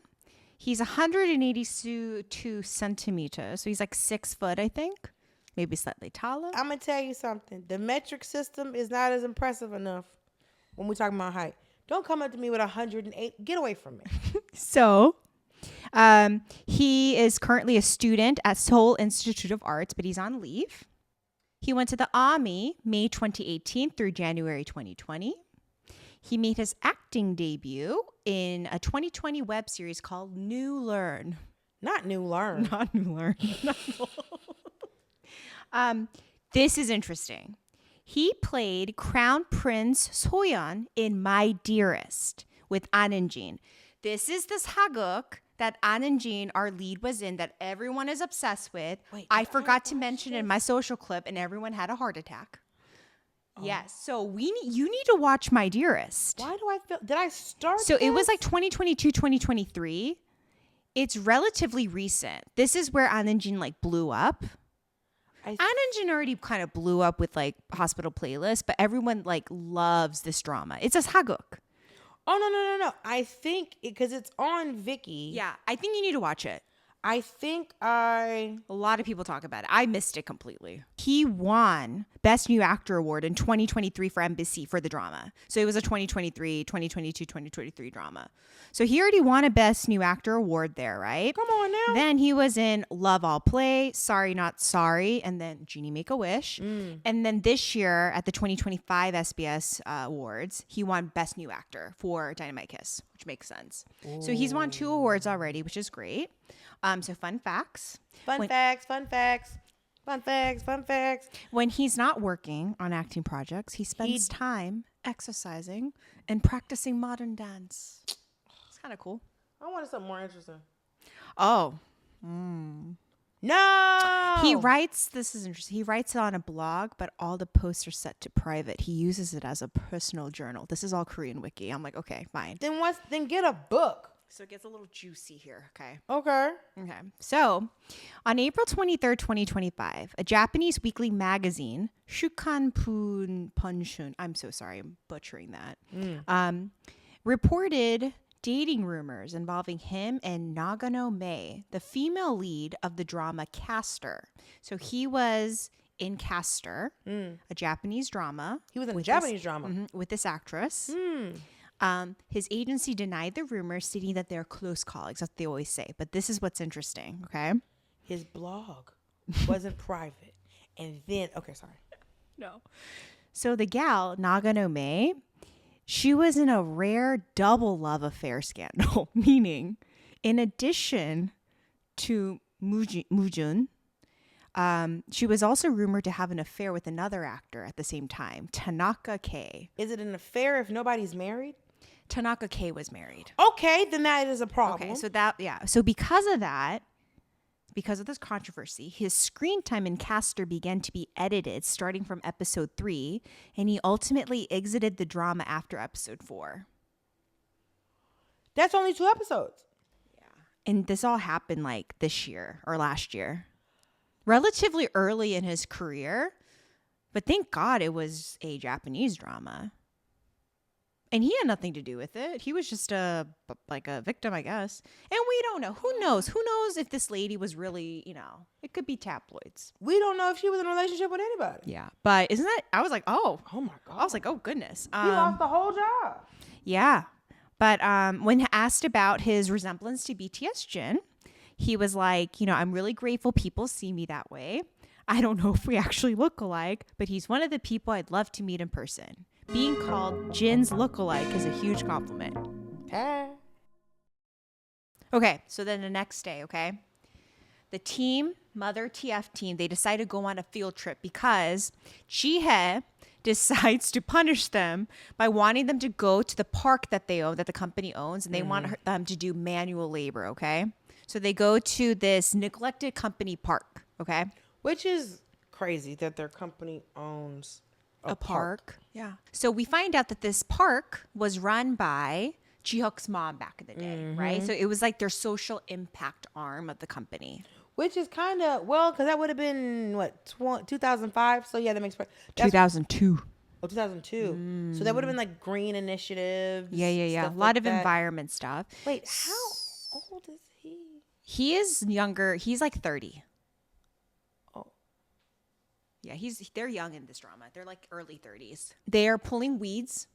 He's 182 centimeters. So he's like 6 foot, I think. Maybe slightly taller. I'm going to tell you something. The metric system is not as impressive enough when we're talking about height. Don't come up to me with 108. Get away from me. So he is currently a student at Seoul Institute of Arts, but he's on leave. He went to the Army May 2018 through January 2020. He made his acting debut in a 2020 web series called New Learn. Not New Learn. Not New Learn. This is interesting. He played Crown Prince Soyeon in My Dearest with An Eun-jin. This is this haguk that An Eun-jin, our lead, was in that everyone is obsessed with. Wait, I forgot to mention in my social clip, and everyone had a heart attack. Oh. Yes, so you need to watch My Dearest. Why do I feel? Did I start? So it was like 2022, 2023. It's relatively recent. This is where An Eun-jin like blew up. An Eun-jin already kind of blew up with like Hospital Playlist, but everyone like loves this drama. It's a haguk. Oh, no. I think because it's on Viki. Yeah, I think you need to watch it. I think a lot of people talk about it. I missed it completely. He won Best New Actor Award in 2023 for Embassy for the drama. So it was a 2023, 2022, 2023 drama. So he already won a Best New Actor Award there, right? Come on now. Then he was in Love All Play, Sorry Not Sorry, and then Genie Make a Wish. And then this year at the 2025 SBS Awards, he won Best New Actor for Dynamite Kiss, which makes sense. Ooh. So he's won 2 awards already, which is great. So fun facts. Fun facts. When he's not working on acting projects, he spends time exercising and practicing modern dance. It's kind of cool. I wanted something more interesting. Oh. No! He writes, this is interesting. He writes it on a blog, but all the posts are set to private. He uses it as a personal journal. This is all Korean Wiki. I'm like, okay, fine. Then get a book. So it gets a little juicy here, okay? Okay. So, on April 23rd, 2025, a Japanese weekly magazine, Shukan Punshun, I'm so sorry, I'm butchering that, reported dating rumors involving him and Nagano Mei, the female lead of the drama Caster. So he was in Caster, a Japanese drama. He was in a Japanese drama. With this actress. His agency denied the rumors, stating that they're close colleagues. That's what they always say. But this is what's interesting, okay? His blog wasn't private. And then, okay, sorry. No. So the gal, Nagano Mei, she was in a rare double love affair scandal. Meaning, in addition to Mu-jun, she was also rumored to have an affair with another actor at the same time, Tanaka K. Is it an affair if nobody's married? Tanaka K was married. Okay, then that is a problem. Okay, so So because of that, because of this controversy, his screen time in Caster began to be edited starting from episode 3, and he ultimately exited the drama after episode 4. That's only 2 episodes. And this all happened like this year or last year, relatively early in his career. But thank God it was a Japanese drama. And he had nothing to do with it. He was just a victim, I guess. And we don't know. Who knows? Who knows if this lady was really, it could be tabloids. We don't know if she was in a relationship with anybody. Yeah. But isn't that, I was like, oh my God. I was like, oh goodness. He lost the whole job. Yeah. But when asked about his resemblance to BTS Jin, he was like, I'm really grateful people see me that way. I don't know if we actually look alike, but he's one of the people I'd love to meet in person. Being called Jin's lookalike is a huge compliment. Okay, so then the next day, okay? The team, MotherTF team, they decide to go on a field trip because Ji-hyuk decides to punish them by wanting them to go to the park that they own, that the company owns, and they want them to do manual labor, okay? So they go to this neglected company park, okay? Which is crazy that their company owns a park. Yeah. So we find out that this park was run by Ji-hyuk's mom back in the day, right? So it was like their social impact arm of the company. Which is kind of, because that would have been, 2005? So, yeah, that makes... 2002. Oh, 2002. So that would have been like green initiatives. Yeah. A lot of environment stuff. Wait, how old is he? He is younger. He's like 30. Oh. Yeah, they're young in this drama. They're like early 30s. They are pulling weeds.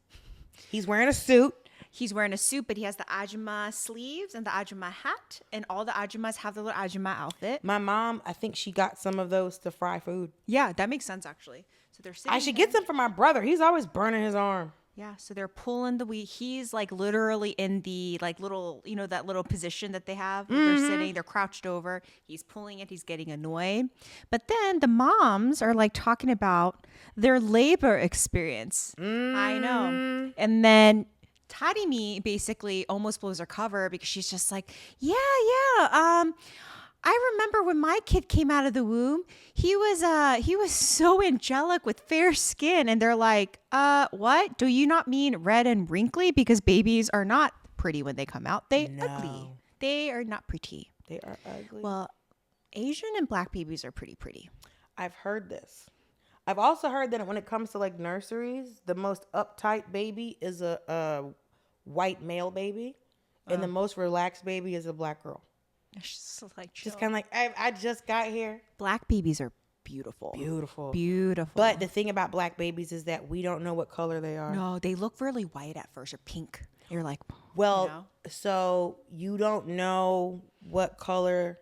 He's wearing a suit. He's wearing a suit, but he has the ajumma sleeves and the ajumma hat. And all the ajummas have the little ajumma outfit. My mom, I think she got some of those to fry food. Yeah, that makes sense, actually. So they're sitting I should get some for my brother. He's always burning his arm. Yeah, so they're pulling the weed. He's like literally in the like little, that little position that they have. They're sitting, they're crouched over. He's pulling it. He's getting annoyed. But then the moms are like talking about their labor experience. I know. And then Tarimi basically almost blows her cover because she's just like, yeah. I remember when my kid came out of the womb, he was so angelic with fair skin. And they're like, what? Do you not mean red and wrinkly? Because babies are not pretty when they come out. They're ugly. They are not pretty. They are ugly. Well, Asian and black babies are pretty. I've heard this. I've also heard that when it comes to like nurseries, the most uptight baby is a white male baby. And the most relaxed baby is a black girl. Just like just kind of like I just got here. Black babies are beautiful. But the thing about black babies is that we don't know what color they are. No, they look really white at first or pink. You're like, so you don't know what color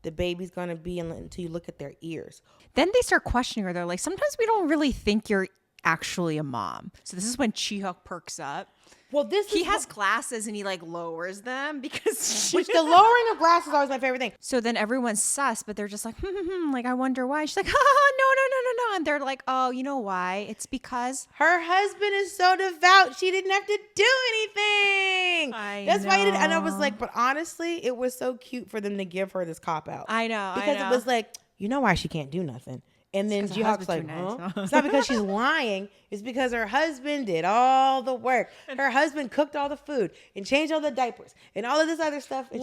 the baby's gonna be until you look at their ears. Then they start questioning her. They're like, sometimes we don't really think you're actually a mom. So this is when Ji-hyuk perks up. Well, he has glasses and he like lowers them because which the lowering of glasses is always my favorite thing. So then everyone's sus, but they're just like, like I wonder why. She's like, no, and they're like, oh, you know why? It's because her husband is so devout. She didn't have to do anything. That's why he did. And I was like, but honestly, it was so cute for them to give her this cop out. I know because it was like, you know why she can't do nothing. And then Ji-hyuk's like, huh? It's not because she's lying. It's because her husband did all the work. Her husband cooked all the food and changed all the diapers and all of this other stuff. And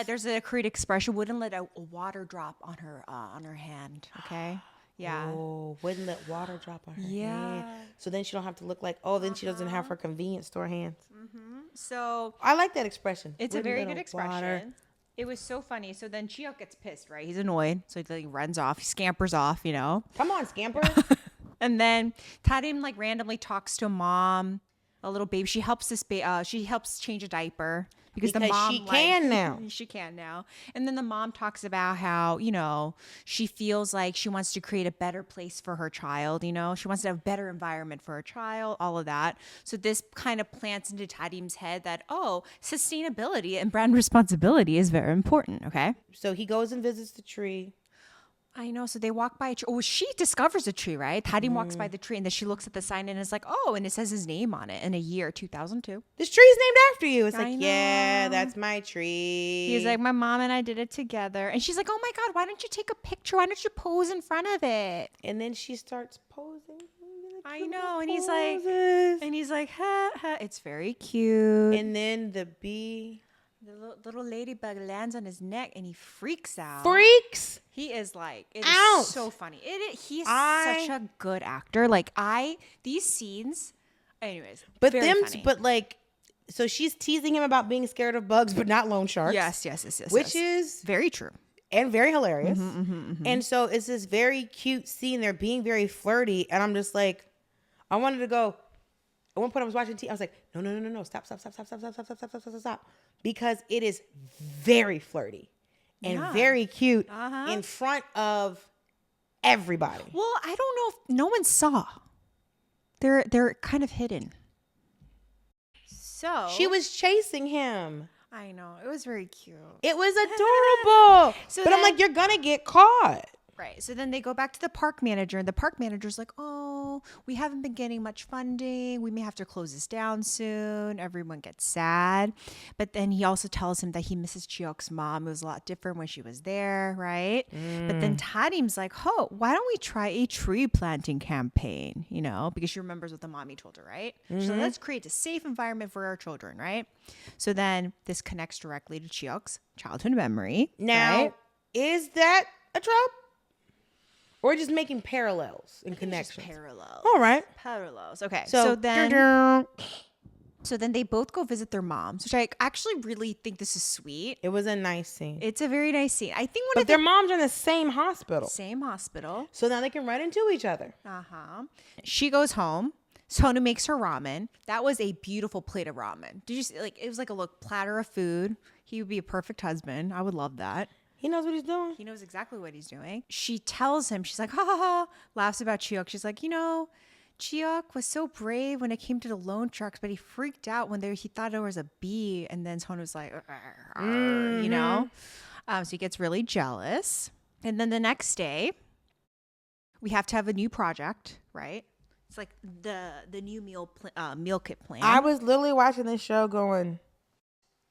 there's a Korean expression, wouldn't let a water drop on her hand. Okay. Yeah. Oh, wouldn't let water drop on her hand. So then she don't have to look like, then she doesn't have her convenience store hands. So I like that expression. It's a very good expression. Water. It was so funny. So then Ji-hyuk gets pissed, right? He's annoyed. So he runs off. He scampers off, Come on, scamper. And then Tarim like randomly talks to a mom, a little baby. She helps she helps change a diaper because the mom she can now. She can now. And then the mom talks about how, she feels like she wants to create a better place for her child, She wants to have a better environment for her child, all of that. So this kind of plants into Tarim's head that, sustainability and brand responsibility is very important, okay? So he goes and visits the tree. I know. So they walk by a tree. Oh, she discovers a tree, right? Ha-yeong walks by the tree and then she looks at the sign and is like, oh, and it says his name on it in a year, 2002. This tree's named after you. It's I like, know. yeah, that's my tree. He's like, my mom and I did it together. And she's like, oh my God, why don't you take a picture? Why don't you pose in front of it? And then she starts posing. I know. And he's like, ha, ha. It's very cute. And then the bee. The little ladybug lands on his neck and he freaks out. Freaks. He is like, it out. is so funny. He's such a good actor. Like these scenes, anyways. But very funny. So she's teasing him about being scared of bugs, but not loan sharks. Yes. Which is very true. And very hilarious. And so it's this very cute scene. They're being very flirty. And I'm just like, I wanted to go. At one point I was watching TV. I was like, no. Stop. Because it is very flirty and very cute in front of everybody. Well, I don't know if no one saw. They're kind of hidden. So She was chasing him. I know. It was very cute. It was adorable. But I'm like, you're going to get caught. Right. So then they go back to the park manager, and the park manager's like, oh, we haven't been getting much funding. We may have to close this down soon. Everyone gets sad. But then he also tells him that he misses Ji-hyuk's mom. It was a lot different when she was there, right? But then Ha-yeong's like, oh, why don't we try a tree planting campaign? You know, because she remembers what the mommy told her, right? So let's create a safe environment for our children, right? So then this connects directly to Ji-hyuk's childhood memory. Now, right? is that a trope? Or just making parallels and connections. Parallels. All right. Parallels. Okay. So then they both go visit their moms, which I actually really think this is sweet. It was a nice scene. It's a very nice scene. I think but their moms are in the same hospital. Same hospital. So now they can run into each other. She goes home. Seon-woo makes her ramen. That was a beautiful plate of ramen. Did you see? Like, it was like a platter of food. He would be a perfect husband. I would love that. He knows what he's doing. He knows exactly what he's doing. She tells him, she's like, ha ha ha, laughs about Ji-hyuk. She's like, Ji-hyuk was so brave when it came to the loan sharks, but he freaked out when he thought there was a bee. And then Seon was like, you know? So he gets really jealous. And then the next day, we have to have a new project, right? It's like the new meal kit plan. I was literally watching this show going,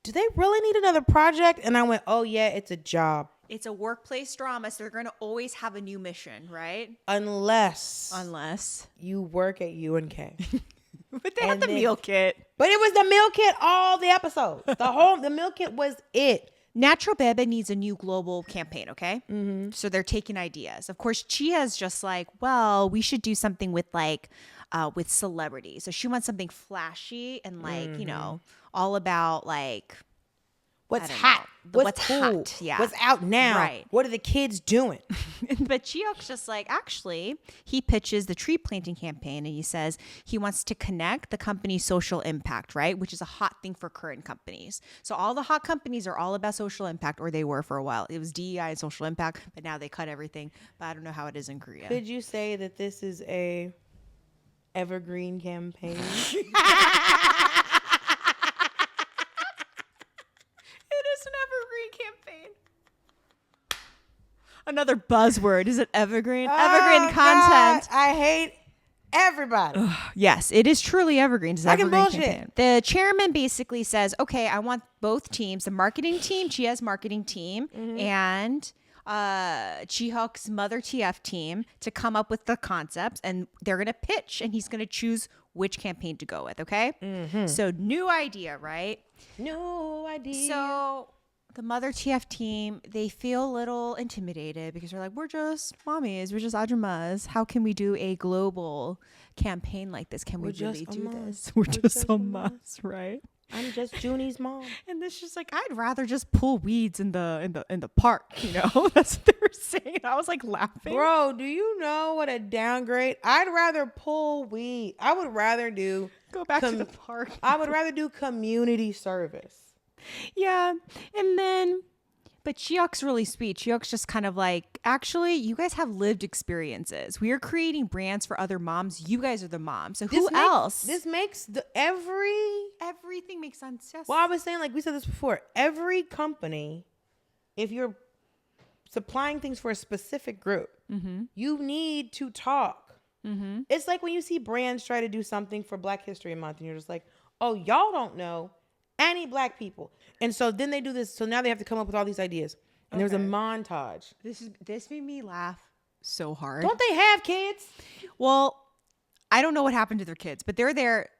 do they really need another project? And I went, oh, yeah, it's a job. It's a workplace drama, so they're going to always have a new mission, right? Unless you work at UNK. But they had the meal kit. But it was the meal kit all the episodes. The meal kit was it. Natural Bebe needs a new global campaign, okay? So they're taking ideas. Of course, Chia's just like, well, we should do something with with celebrities. So she wants something flashy and all about what's hot, what's cool, hot, yeah, what's out now, right? What are the kids doing? But Ji-hyuk's just like, actually, he pitches the tree planting campaign, and he says he wants to connect the company's social impact, right, which is a hot thing for current companies. So all the hot companies are all about social impact, or they were for a while. It was DEI and social impact, but now they cut everything. But I don't know how it is in Korea. Could you say that this is a evergreen campaign? Another buzzword. Is it evergreen? Oh, evergreen content. God, I hate everybody. Yes, it is truly evergreen. It's fucking evergreen bullshit. Campaign. The chairman basically says, okay, I want both teams, the marketing team, Chia's marketing team, and Ji-hyuk's MotherTF team to come up with the concepts, and they're going to pitch, and he's going to choose which campaign to go with, okay? So new idea, right? New idea. So the MotherTF team, they feel a little intimidated because they're like, we're just mommies, we're just ajumas. How can we do a global campaign like this? Can we really do this? We're just a mess, right? I'm just Junie's mom. And this is like, I'd rather just pull weeds in the park, you know? That's what they were saying. And I was like laughing. Bro, do you know what a downgrade? I'd rather pull weed. I would rather go back to the park. I would rather do community service. Yeah. And then, but Ji-hyuk's really sweet. Ji-hyuk's just kind of like, actually, you guys have lived experiences. We are creating brands for other moms. You guys are the moms. So who else? This makes everything makes sense. Yes. Well, I was saying, like we said this before, every company, if you're supplying things for a specific group. You need to talk. It's like when you see brands try to do something for Black History Month and you're just like, oh, y'all don't know any Black people. And so then they do this. So now they have to come up with all these ideas. And there's a montage. This made me laugh so hard. Don't they have kids? Well, I don't know what happened to their kids, but they're there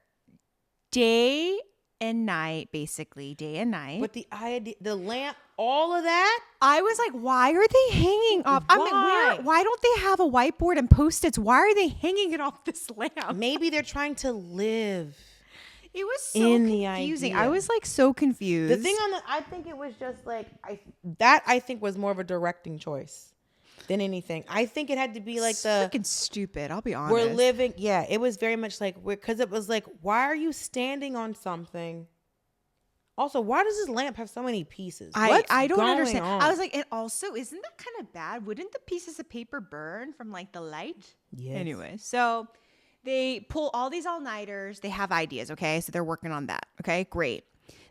day and night, basically day and night. But the idea, the lamp, all of that. I was like, why are they hanging off? I mean, why don't they have a whiteboard and Post-its? Why are they hanging it off this lamp? Maybe they're trying to live. It was so confusing. I was like so confused. The thing I think it was just like, I think was more of a directing choice than anything. I think it had to be like freaking stupid. I'll be honest. We're living. Yeah, it was very much like because it was like, why are you standing on something? Also, why does this lamp have so many pieces? I don't understand. On? I was like, and also, isn't that kind of bad? Wouldn't the pieces of paper burn from like the light? Yes. Anyway, so they pull all these all-nighters. They have ideas, okay? So they're working on that. Okay, great.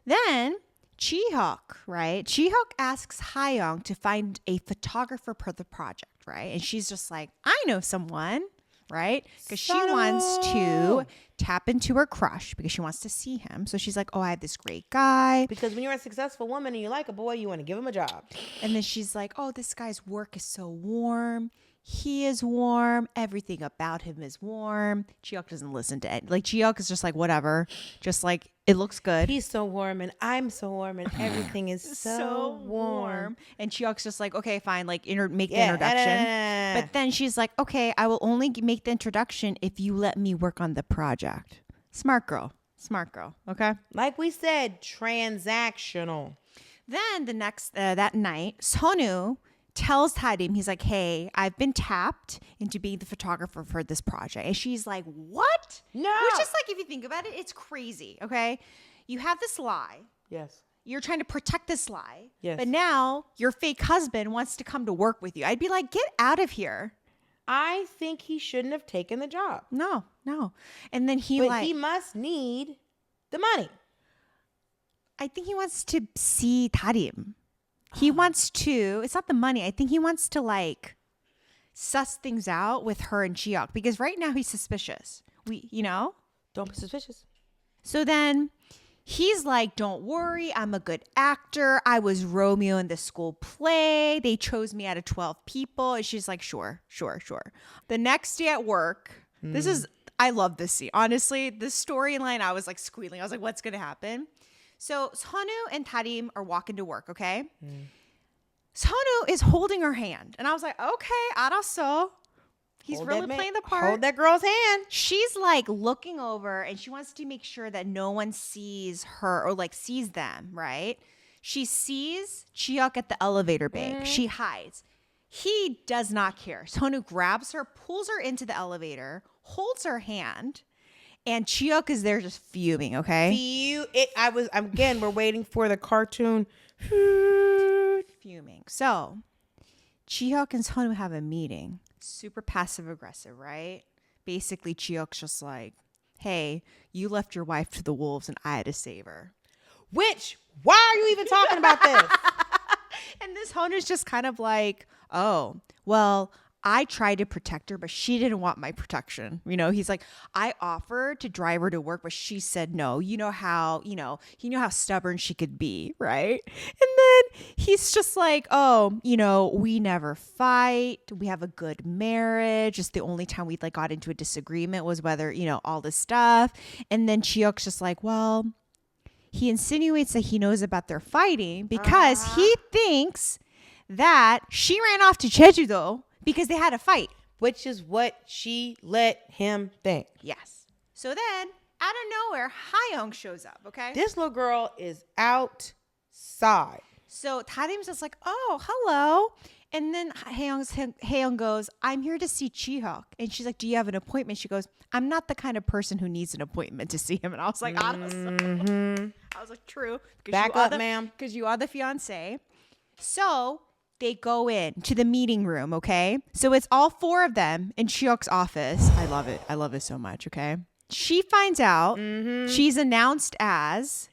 Then Ji-hyuk, right? Ji-hyuk asks Ha-yeong to find a photographer for the project, right? And she's just like, I know someone, right? Because she wants to tap into her crush because she wants to see him. So she's like, oh, I have this great guy. Because when you're a successful woman and you like a boy, you want to give him a job. And then she's like, oh, this guy's work is so warm. He is warm. Everything about him is warm. Ji-hyuk doesn't listen to it. Like, Ji-hyuk is just like, whatever. Just like, it looks good. He's so warm and I'm so warm and everything is so warm. And Ji-hyuk's just like, okay, fine. Like, make the introduction. But then she's like, okay, I will only make the introduction if you let me work on the project. Smart girl. Smart girl. Okay. Like we said, transactional. Then the next, that night, Seon-woo tells Tadim, he's like, hey, I've been tapped into being the photographer for this project. And she's like, what? No. Which is like, if you think about it, it's crazy, okay? You have this lie. Yes. You're trying to protect this lie. Yes. But now your fake husband wants to come to work with you. I'd be like, get out of here. I think he shouldn't have taken the job. No. And then he must need the money. I think he wants to see Tadim. He wants to, it's not the money. I think he wants to like suss things out with her and Ji-hyuk because right now he's suspicious. Don't be suspicious. So then he's like, don't worry. I'm a good actor. I was Romeo in the school play. They chose me out of 12 people. And she's like, sure. The next day at work, I love this scene. Honestly, the storyline, I was like squealing. I was like, what's going to happen? So Seon-woo and Tadim are walking to work, okay? Seon-woo is holding her hand. And I was like, okay, 알았어. He's really playing the part. Hold that girl's hand. She's like looking over and she wants to make sure that no one sees her or like sees them, right? She sees Ji-hyuk at the elevator bank. She hides. He does not care. Seon-woo grabs her, pulls her into the elevator, holds her hand. And Ji-hyuk is there just fuming, okay? Again, we're waiting for the cartoon. Fuming. So, Ji-hyuk and Seon-woo have a meeting. Super passive aggressive, right? Basically, Ji-hyuk's just like, hey, you left your wife to the wolves and I had to save her. Why are you even talking about this? And this Seon-woo's just kind of like, oh, well, I tried to protect her, but she didn't want my protection. He's like, I offered to drive her to work, but she said no. You know how stubborn she could be, right? And then he's just like, oh, we never fight. We have a good marriage. Just the only time we like got into a disagreement was whether, all this stuff. And then Ji-hyuk's just like, well, he insinuates that he knows about their fighting because he thinks that she ran off to Jeju-do because they had a fight. Which is what she let him think. Yes. So then, out of nowhere, Ha-yeong shows up, okay? This little girl is outside. So Tadim's just like, oh, hello. And then Ha-yeong goes, I'm here to see Ji-hyuk. And she's like, do you have an appointment? She goes, I'm not the kind of person who needs an appointment to see him. And I was like, honestly. I was like, true. Back up, ma'am. Because you are the fiance. So they go in to the meeting room, okay? So it's all four of them in Ji-hyuk's office. I love it. I love it so much, okay? She finds out she's announced as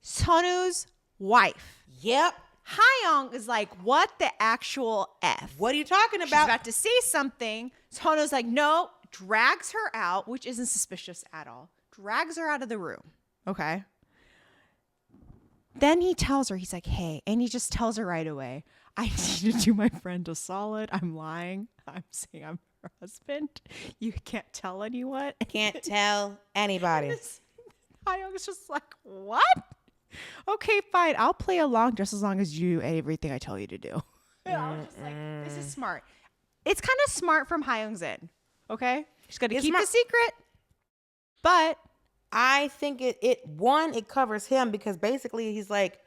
Seon-woo's wife. Yep. Ha-yeong is like, what the actual F? What are you talking She's about? about to say something. Sono's like, no, drags her out, which isn't suspicious at all. Drags her out of the room. Okay. Then he tells her, he's like, hey, and he just tells her right away, I need to do my friend a solid. I'm lying. I'm saying I'm her husband. You can't tell anyone. Can't tell anybody. I was just like, what? Okay, fine. I'll play along just as long as you do everything I tell you to do. And I was just like, this is smart. It's kind of smart from Ha-yeong's end. Okay? She's going to keep the secret. But I think it covers him because basically he's like,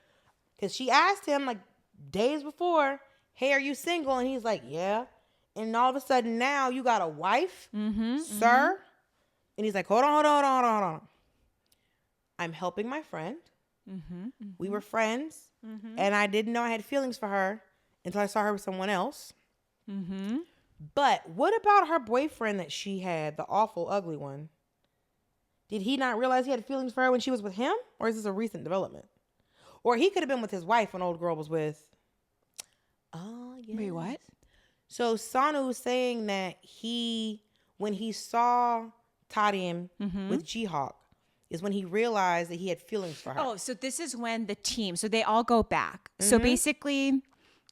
because she asked him like days before, hey, are you single? And he's like, yeah. And all of a sudden now you got a wife, sir? And he's like, hold on. I'm helping my friend. We were friends. And I didn't know I had feelings for her until I saw her with someone else. But what about her boyfriend that she had, the awful, ugly one? Did he not realize he had feelings for her when she was with him? Or is this a recent development? Or he could have been with his wife when old girl was with. Oh, yeah. wait, what? So Seon-woo was saying that when he saw Tarim with Ji-hyuk, is when he realized that he had feelings for her. Oh, so this is when the team, so they all go back. So basically,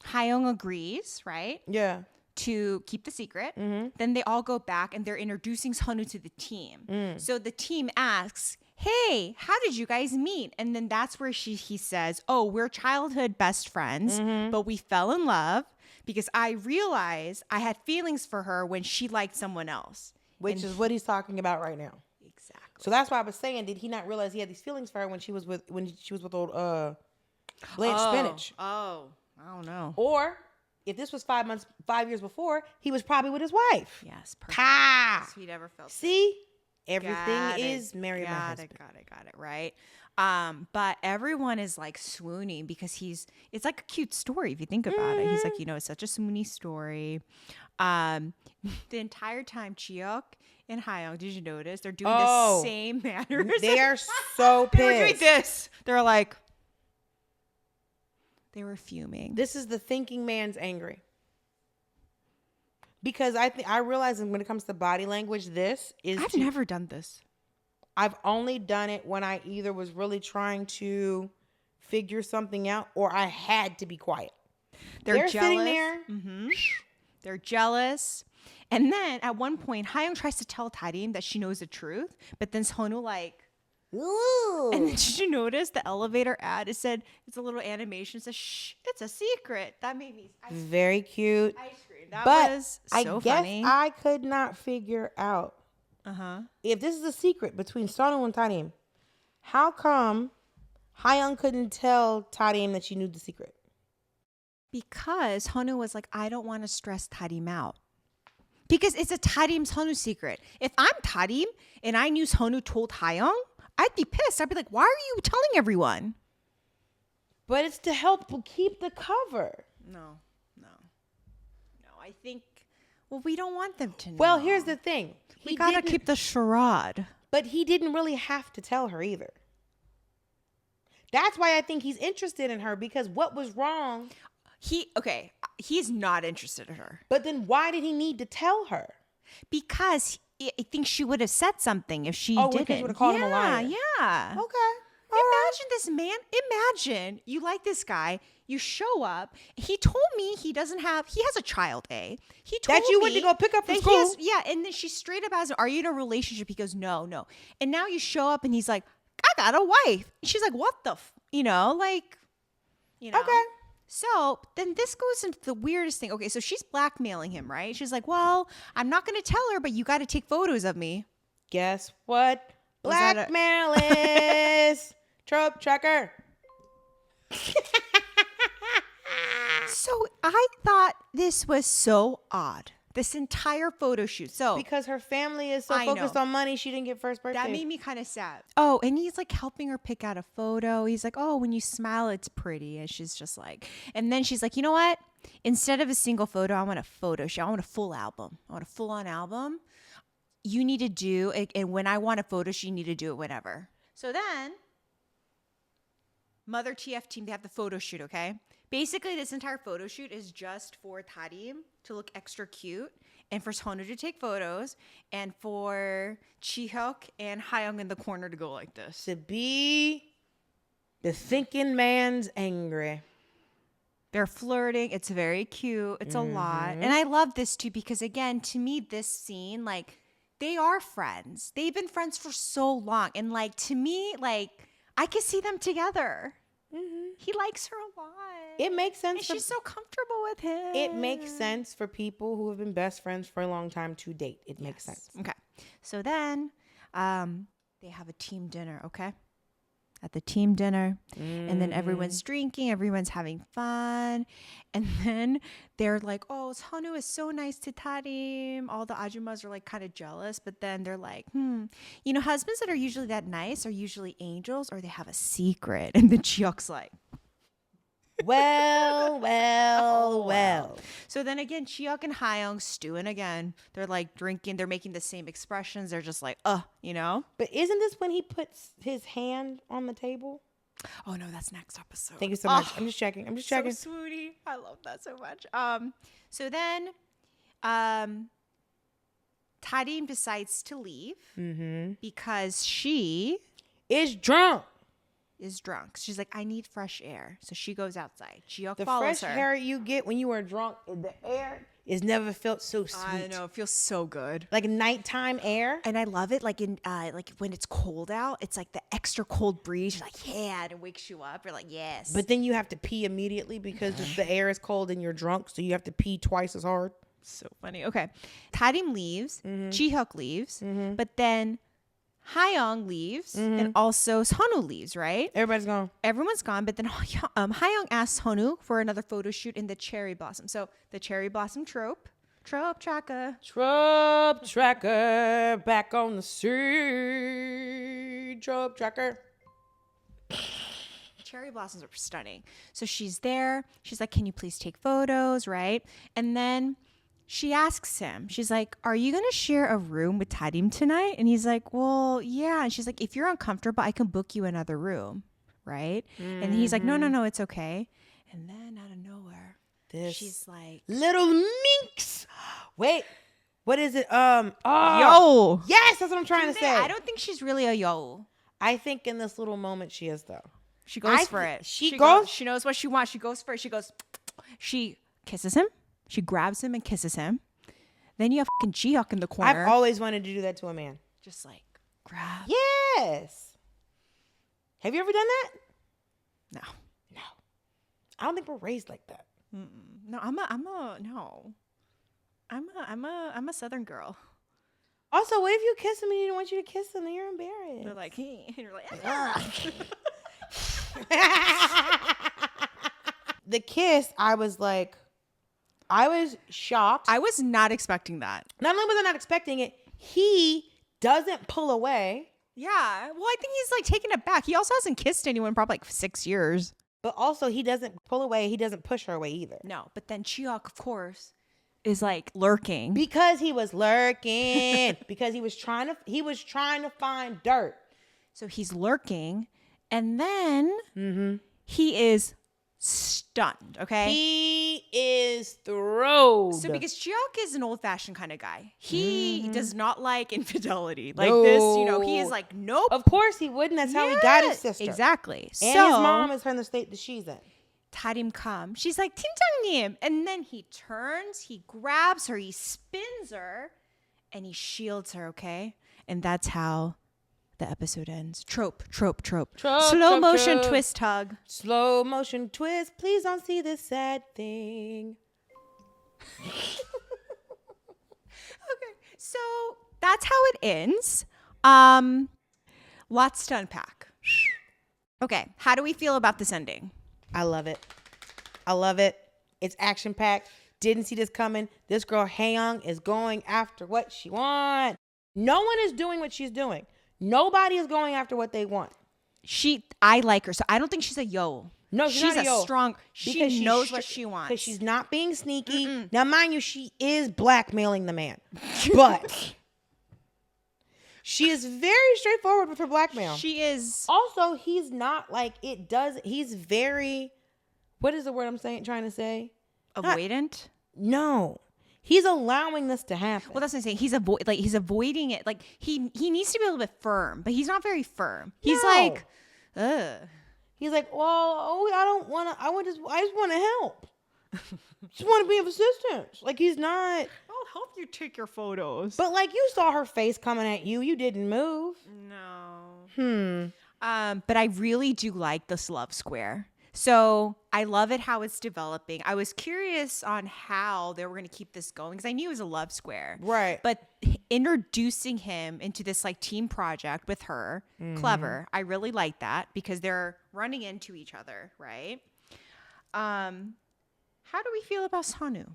Ha-yeong agrees, right? Yeah. To keep the secret. Then they all go back and they're introducing Seon-woo to the team. So the team asks, hey, how did you guys meet? And then that's where he says, oh, we're childhood best friends, but we fell in love because I realized I had feelings for her when she liked someone else. Which is what he's talking about right now. Exactly. So that's why I was saying, did he not realize he had these feelings for her when she was with old Blanche Spinach? Oh, I don't know. Or if this was 5 years before, he was probably with his wife. Yes, perfect. Ha! Sweet ever felt. See? Everything Got is married my Got husband. it, right? But everyone is like swooning because it's like a cute story if you think about it. He's like, it's such a swoony story. The entire time, Ji-hyuk and Ha-yeong, did you notice? They're doing the same mannerism. They are so pissed. They were doing this. They're like, they were fuming. This is the thinking man's angry. Because I realize when it comes to body language, I've never done this. I've only done it when I either was really trying to figure something out or I had to be quiet. They're jealous. Sitting there. They're jealous. And then at one point, Ha-yeong tries to tell Tarim that she knows the truth, but then Seon-woo like, ooh. and then did you notice the elevator ad? It said, it's a little animation. It says, shh, it's a secret. That made me very cute. ice cream. That But was I so guess funny. I could not figure out if this is a secret between Seon-woo and Tarim. How come Ha-yeong couldn't tell Tarim that she knew the secret? Because Seon-woo was like, I don't want to stress Tarim out. Because it's a Tarim Seon-woo secret. If I'm Tarim and I knew Seon-woo told Ha-yeong, I'd be pissed. I'd be like, why are you telling everyone? But it's to help keep the cover. No. I think, well, we don't want them to know. Well, here's the thing. We got to keep the charade. But he didn't really have to tell her either. That's why I think he's interested in her, because what was wrong? He's not interested in her. But then why did he need to tell her? Because I think she would have said something if she didn't. Because she would have called him a liar. Yeah. Okay. Imagine this man. Imagine you like this guy. You show up. He told me he has a child, He told that you went to go pick up from school. And then she straight up asked him, are you in a relationship? He goes, no. And now you show up and he's like, I got a wife. And she's like, what the, Okay. So then this goes into the weirdest thing. Okay, so she's blackmailing him, right? She's like, well, I'm not going to tell her, but you got to take photos of me. Guess what? Blackmail is Trope Tracker. So I thought this was so odd. This entire photo shoot. So because her family is so focused on money, she didn't get first birthday. That made me kind of sad. Oh, and he's like helping her pick out a photo. He's like, oh, when you smile, it's pretty. And she's just like, and then she's like, you know what? Instead of a single photo, I want a photo shoot. I want a full album. I want a full-on album. You need to do it. And when I want a photo shoot, you need to do it whenever. So then MotherTF team, they have the photo shoot, okay? Basically, this entire photo shoot is just for Tarim to look extra cute and for Seon-woo to take photos and for Ji-hyuk and Ha-yeong in the corner to go like this. To be the thinking man's angry. They're flirting. It's very cute. It's a lot. And I love this too because, again, to me, this scene, like, they are friends. They've been friends for so long. And, like, to me, like, I can see them together. He likes her a lot. It makes sense. And she's so comfortable with him. It makes sense for people who have been best friends for a long time to date. It makes sense. Okay. So then they have a team dinner, okay? At the team dinner. And then everyone's drinking. Everyone's having fun. And then they're like, oh, Seon-woo is so nice to Tarim. All the ajumas are like kind of jealous. But then they're like, you know, husbands that are usually that nice are usually angels or they have a secret. And then Ji-hyuk's like, well. So then again, Ji-hyuk and Ha-yeong stewing again. They're like drinking. They're making the same expressions. They're just like, you know. But isn't this when he puts his hand on the table? Oh no, that's next episode. Thank you so much. I'm just checking. So swooty. I love that so much. So then, Tarim decides to leave because she Is drunk. is drunk. She's like, I need fresh air. So she goes outside. Ji-hyuk The follows fresh her. air you get when you are drunk, the air is never felt so sweet. I know, it feels so good. Like nighttime air. And I love it, like in like when it's cold out, it's like the extra cold breeze. You're like, yeah, and it wakes you up. You're like, yes. But then you have to pee immediately because the air is cold and you're drunk, so you have to pee twice as hard. So funny. Okay, Tarim leaves. Ji-hyuk leaves. But then Ha-yeong leaves, and also Seon-woo leaves. Right? Everybody's gone. Everyone's gone. But then Ha-yeong asks Seon-woo for another photo shoot in the cherry blossom. So the cherry blossom trope tracker. Trope Tracker, back on the sea. Trope Tracker. Cherry blossoms are stunning. So she's there. She's like, can you please take photos, right? And then she asks him, she's like, are you going to share a room with Tarim tonight? And he's like, well, yeah. And she's like, if you're uncomfortable, I can book you another room, right? And he's like, no, it's okay. And then out of nowhere, she's like, little minx. Wait, what is it? yo. Yes, that's what I'm trying to say. I don't think she's really a yo. I think in this little moment she is though. She goes for it. She goes. She knows what she wants. She goes for it. She kisses him. She grabs him and kisses him. Then you have fucking Ji-hyuk in the corner. I've always wanted to do that to a man. Just like grab. Yes. Have you ever done that? No. I don't think we're raised like that. No, I'm a Southern girl. Also, what if you kiss him and he didn't want you to kiss him and you're embarrassed? They're like, and you're like, The kiss, I was shocked. I was not expecting that. Not only was I not expecting it, he doesn't pull away. Yeah. Well, I think he's like taking it back. He also hasn't kissed anyone in probably like 6 years. But also, he doesn't pull away. He doesn't push her away either. No, but then Ji-hyuk, of course, is like lurking. Because he was lurking. Because he was trying to find dirt. So he's lurking, and then he is stunned. Okay, he is thrilled. So because Ji-hyuk is an old-fashioned kind of guy, he does not like infidelity like this. You know, he is like, nope. Of course he wouldn't. That's how he got his sister. Exactly. And his mom is from the state that she's in. Tarim comes. She's like, 팀장님. And then he turns, he grabs her, he spins her, and he shields her, okay? And that's how the episode ends. Trope. Slow motion twist hug. Slow motion twist. Please don't see this sad thing. Okay, so that's how it ends. Lots to unpack. Okay, how do we feel about this ending? I love it. It's action-packed. Didn't see this coming. This girl, Ha-yeong, is going after what she wants. No one is doing what she's doing. Nobody is going after what they want. I like her, so I don't think she's a yo. No, she's not a yo. Strong. She knows what she wants. Because she's not being sneaky. Now, mind you, she is blackmailing the man. But she is very straightforward with her blackmail. She is. Also, he's not like it does. He's very what is the word I'm trying to say? Avoidant? No. He's allowing this to happen. Well, that's what I'm saying. He's avoiding it. Like he needs to be a little bit firm, but he's not very firm. He's like, ugh. He's like, well, I don't want to. I just want to help. Just want to be of assistance. Like he's not. I'll help you take your photos. But like you saw her face coming at you. You didn't move. No. But I really do like this love square. So I love it how it's developing. I was curious on how they were going to keep this going because I knew it was a love square. Right. But introducing him into this like team project with her, clever. I really like that because they're running into each other, right? How do we feel about Seon-woo?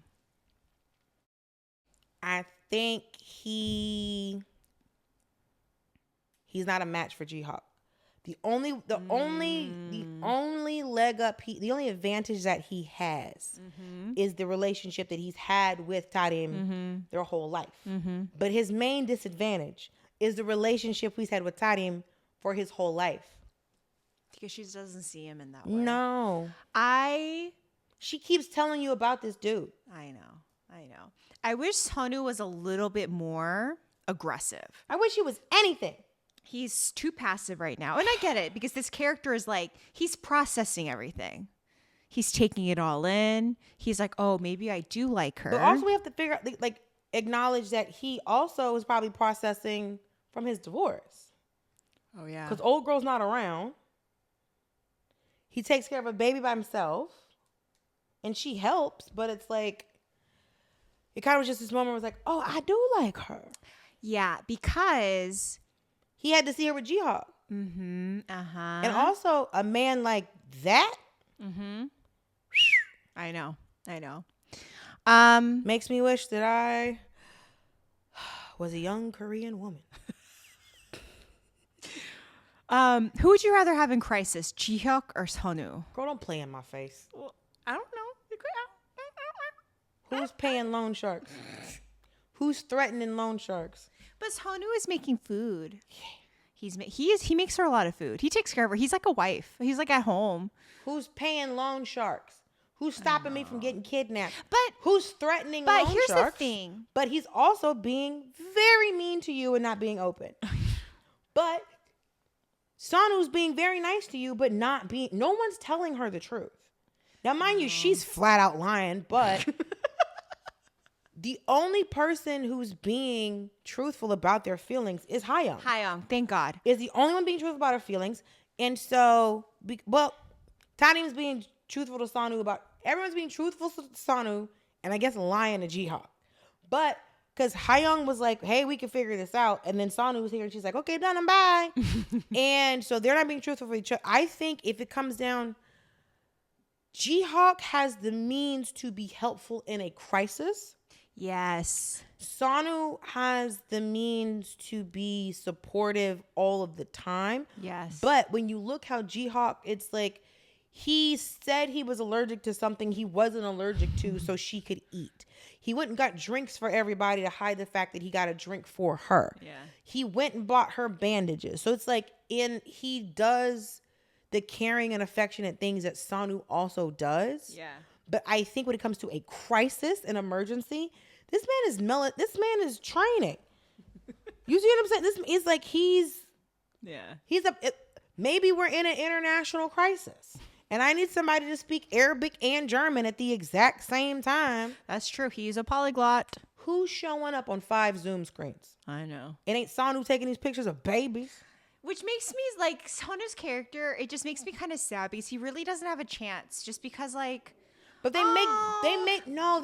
I think he's not a match for Ji-hyuk. The only leg up the only advantage that he has is the relationship that he's had with Tarim their whole life. But his main disadvantage is the relationship he's had with Tarim for his whole life. Because she doesn't see him in that way. No. She keeps telling you about this dude. I know. I wish Seon-woo was a little bit more aggressive. I wish he was anything. He's too passive right now. And I get it because this character is like, he's processing everything. He's taking it all in. He's like, oh, maybe I do like her. But also we have to figure out, like, acknowledge that he also is probably processing from his divorce. Oh, yeah. Because old girl's not around. He takes care of a baby by himself. And she helps. But it's like, it kind of was just this moment where it was like, oh, I do like her. Yeah, because he had to see her with Ji-hyuk. And also, a man like that. I know. Makes me wish that I was a young Korean woman. Who would you rather have in crisis, Ji-hyuk or Seon-woo? Girl, don't play in my face. Well, I don't know. Who's paying loan sharks? Who's threatening loan sharks? But Seon-woo is making food. He makes her a lot of food. He takes care of her. He's like a wife. He's like at home. Who's paying loan sharks? Who's stopping me from getting kidnapped? But who's threatening loan sharks? But here's the thing. But he's also being very mean to you and not being open. But Seon-woo's being very nice to you, but not being. No one's telling her the truth. Now, mind you, she's flat out lying, but the only person who's being truthful about their feelings is Ha-yeong. Ha-yeong, thank God. Is the only one being truthful about her feelings. And so, Tarim's being truthful to Seon-woo about, everyone's being truthful to Seon-woo, and I guess lying to Ji-hyuk. But, because Ha-yeong was like, hey, we can figure this out. And then Seon-woo was here, and she's like, okay, done, and bye. And so they're not being truthful for each other. I think if it comes down, Ji-hyuk has the means to be helpful in a crisis. Yes. Seon-woo has the means to be supportive all of the time. Yes. But when you look how Ji-hyuk, it's like he said he was allergic to something he wasn't allergic to so she could eat. He went and got drinks for everybody to hide the fact that he got a drink for her. Yeah. He went and bought her bandages. So it's like he does the caring and affectionate things that Seon-woo also does. Yeah. But I think when it comes to a crisis, an emergency, this man is training. You see what I'm saying? This is like maybe we're in an international crisis. And I need somebody to speak Arabic and German at the exact same time. That's true. He's a polyglot. Who's showing up on 5 Zoom screens? I know. It ain't Seon-woo taking these pictures of babies. Which makes me like Seon-woo's character, it just makes me kind of sad because he really doesn't have a chance just because like. But the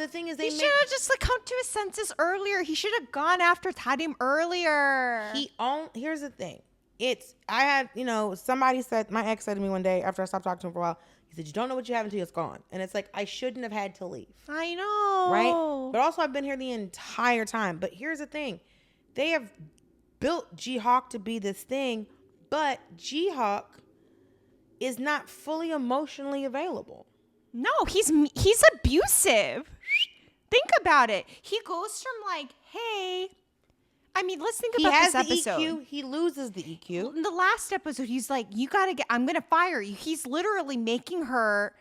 thing is he should have just like come to his senses earlier. He should have gone after Tarim earlier. Here's the thing. Somebody said, my ex said to me one day after I stopped talking to him for a while, he said, you don't know what you have until it's gone. And it's like, I shouldn't have had to leave. I know. Right? But also I've been here the entire time. But here's the thing. They have built Ji-hyuk to be this thing, but Ji-hyuk is not fully emotionally available. No, he's abusive. Think about it. He goes from like, hey, I mean, let's think He about has this the episode. EQ. He loses the EQ. In the last episode, he's like, I'm going to fire you. He's literally making her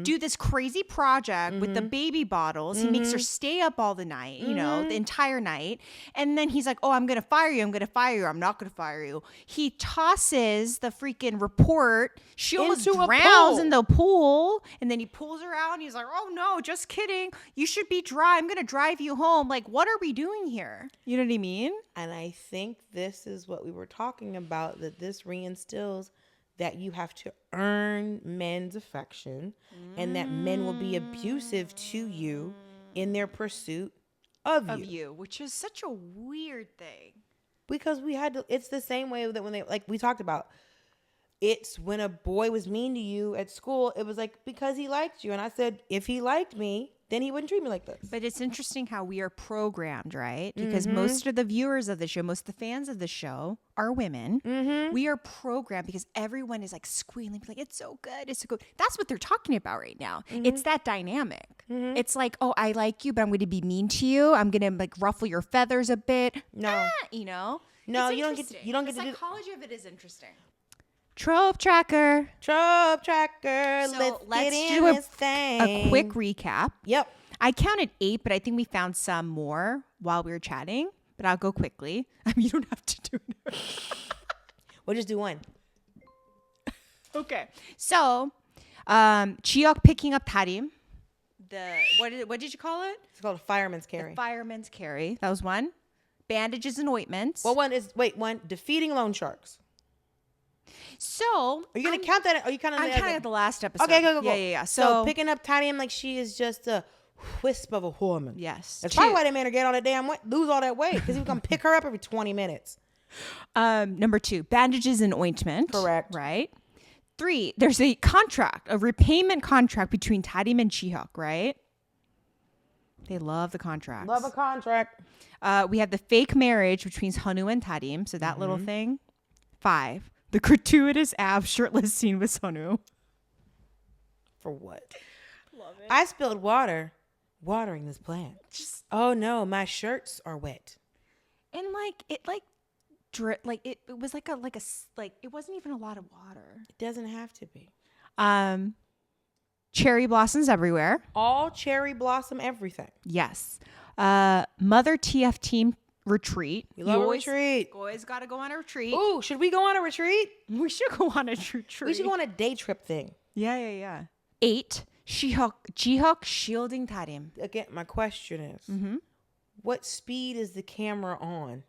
do this crazy project with the baby bottles. He makes her stay up all the night, the entire night. And then he's like, oh, I'm going to fire you. I'm going to fire you. I'm not going to fire you. He tosses the freaking report. She almost drowns in the pool. And then he pulls her out and he's like, oh, no, just kidding. You should be dry. I'm going to drive you home. Like, what are we doing here? You know what I mean? And I think this is what we were talking about, that this reinstills that you have to earn men's affection and that men will be abusive to you in their pursuit of you. Which is such a weird thing. Because it's the same way that when they, like we talked about, it's when a boy was mean to you at school, it was like, because he liked you. And I said, if he liked me, then he wouldn't treat me like this. But it's interesting how we are programmed, right? Because most of the viewers of the show, most of the fans of the show are women. We are programmed because everyone is like squealing, like, it's so good, it's so good. That's what they're talking about right now. It's that dynamic. It's like, oh, I like you, but I'm going to be mean to you. I'm going to like ruffle your feathers a bit. No, No, it's you don't get the to do. psychology of it is interesting. Trope Tracker. Trope Tracker. So let's get in do this thing. a quick recap. Yep. I counted 8, but I think we found some more while we were chatting. But I'll go quickly. I mean, you don't have to do it. We'll just do one. Okay. So, Ji-hyuk picking up Tarim. What did you call it? It's called a fireman's carry. The fireman's carry. That was one. Bandages and ointments. Well, one defeating loan sharks. So are you gonna count that? Are you counting? I'm counting the last episode. Okay, go. Yeah. So picking up Tarim like she is just a wisp of a woman. Yes. That's probably why they made her get all that damn weight, lose all that weight, because he was gonna pick her up every 20 minutes. Number 2, bandages and ointment. Correct. Right. 3, there's a repayment contract between Tarim and Ji-hyuk, right? They love the contracts. Love a contract. We have the fake marriage between Seon-woo and Tarim, so that little thing. 5, the gratuitous shirtless scene with Seon-woo. For what? Love it. I spilled water watering this plant. Oh no, my shirts are wet. And it was like it wasn't even a lot of water. It doesn't have to be. Cherry blossoms everywhere. All cherry blossom everything. Yes. MotherTF team retreat. You love a retreat. Always got to go on a retreat. Ooh, should we go on a retreat? We should go on a retreat. We should go on a day trip thing. Yeah. 8. Ji-hyuk shielding Tarim. Again, my question is, what speed is the camera on?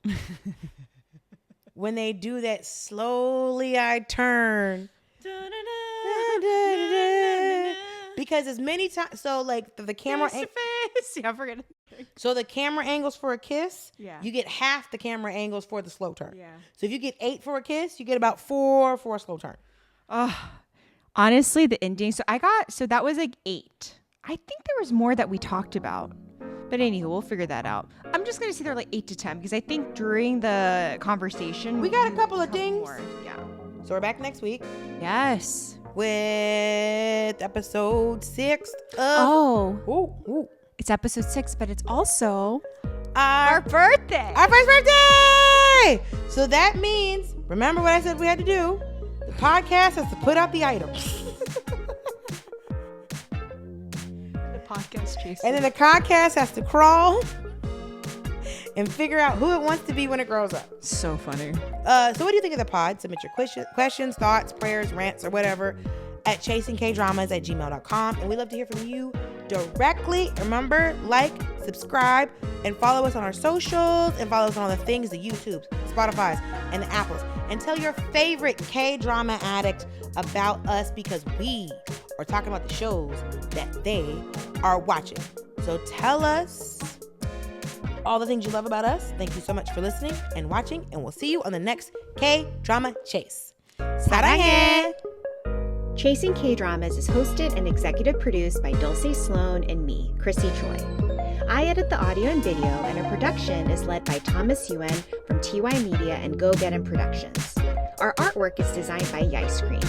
When they do that slowly I turn. Because as many times, so like the camera face. Yeah, I forget. So the camera angles for a kiss, Yeah. you get half the camera angles for the slow turn. Yeah. So if you get 8 for a kiss, you get about 4 for a slow turn. Honestly, the ending. So that was like 8. I think there was more that we talked about. But anywho, we'll figure that out. I'm just going to say they're like 8 to 10 because I think during the conversation We got a couple of dings. more. Yeah. So we're back next week Yes. with episode 6 of... Oh, it's episode 6, but it's also our birthday. Our first birthday! So that means, remember what I said we had to do? The podcast has to put out the items. The podcast chase. And then the podcast has to crawl and figure out who it wants to be when it grows up. So funny. So what do you think of the pod? Submit your questions, thoughts, prayers, rants, or whatever at chasingkdramas@gmail.com. And we love to hear from you directly. Remember, like, subscribe, and follow us on our socials, and follow us on all the things, the YouTubes, Spotify's, and the Apples. And tell your favorite K-drama addict about us, because we are talking about the shows that they are watching. So tell us all the things you love about us. Thank you so much for listening and watching, and we'll see you on the next K-drama chase. 사랑해! Chasing K-Dramas is hosted and executive produced by Dulcé, Sloan, and me, Chrissy, Choi. I edit the audio and video, and our production is led by Thomas Yuen from TY Media and Go Get 'Em Productions. Our artwork is designed by Yicecream.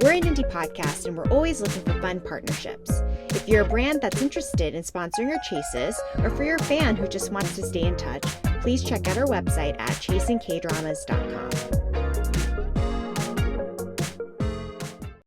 We're an indie podcast, and we're always looking for fun partnerships. If you're a brand that's interested in sponsoring our chases, or for your fan who just wants to stay in touch, please check out our website at chasingkdramas.com.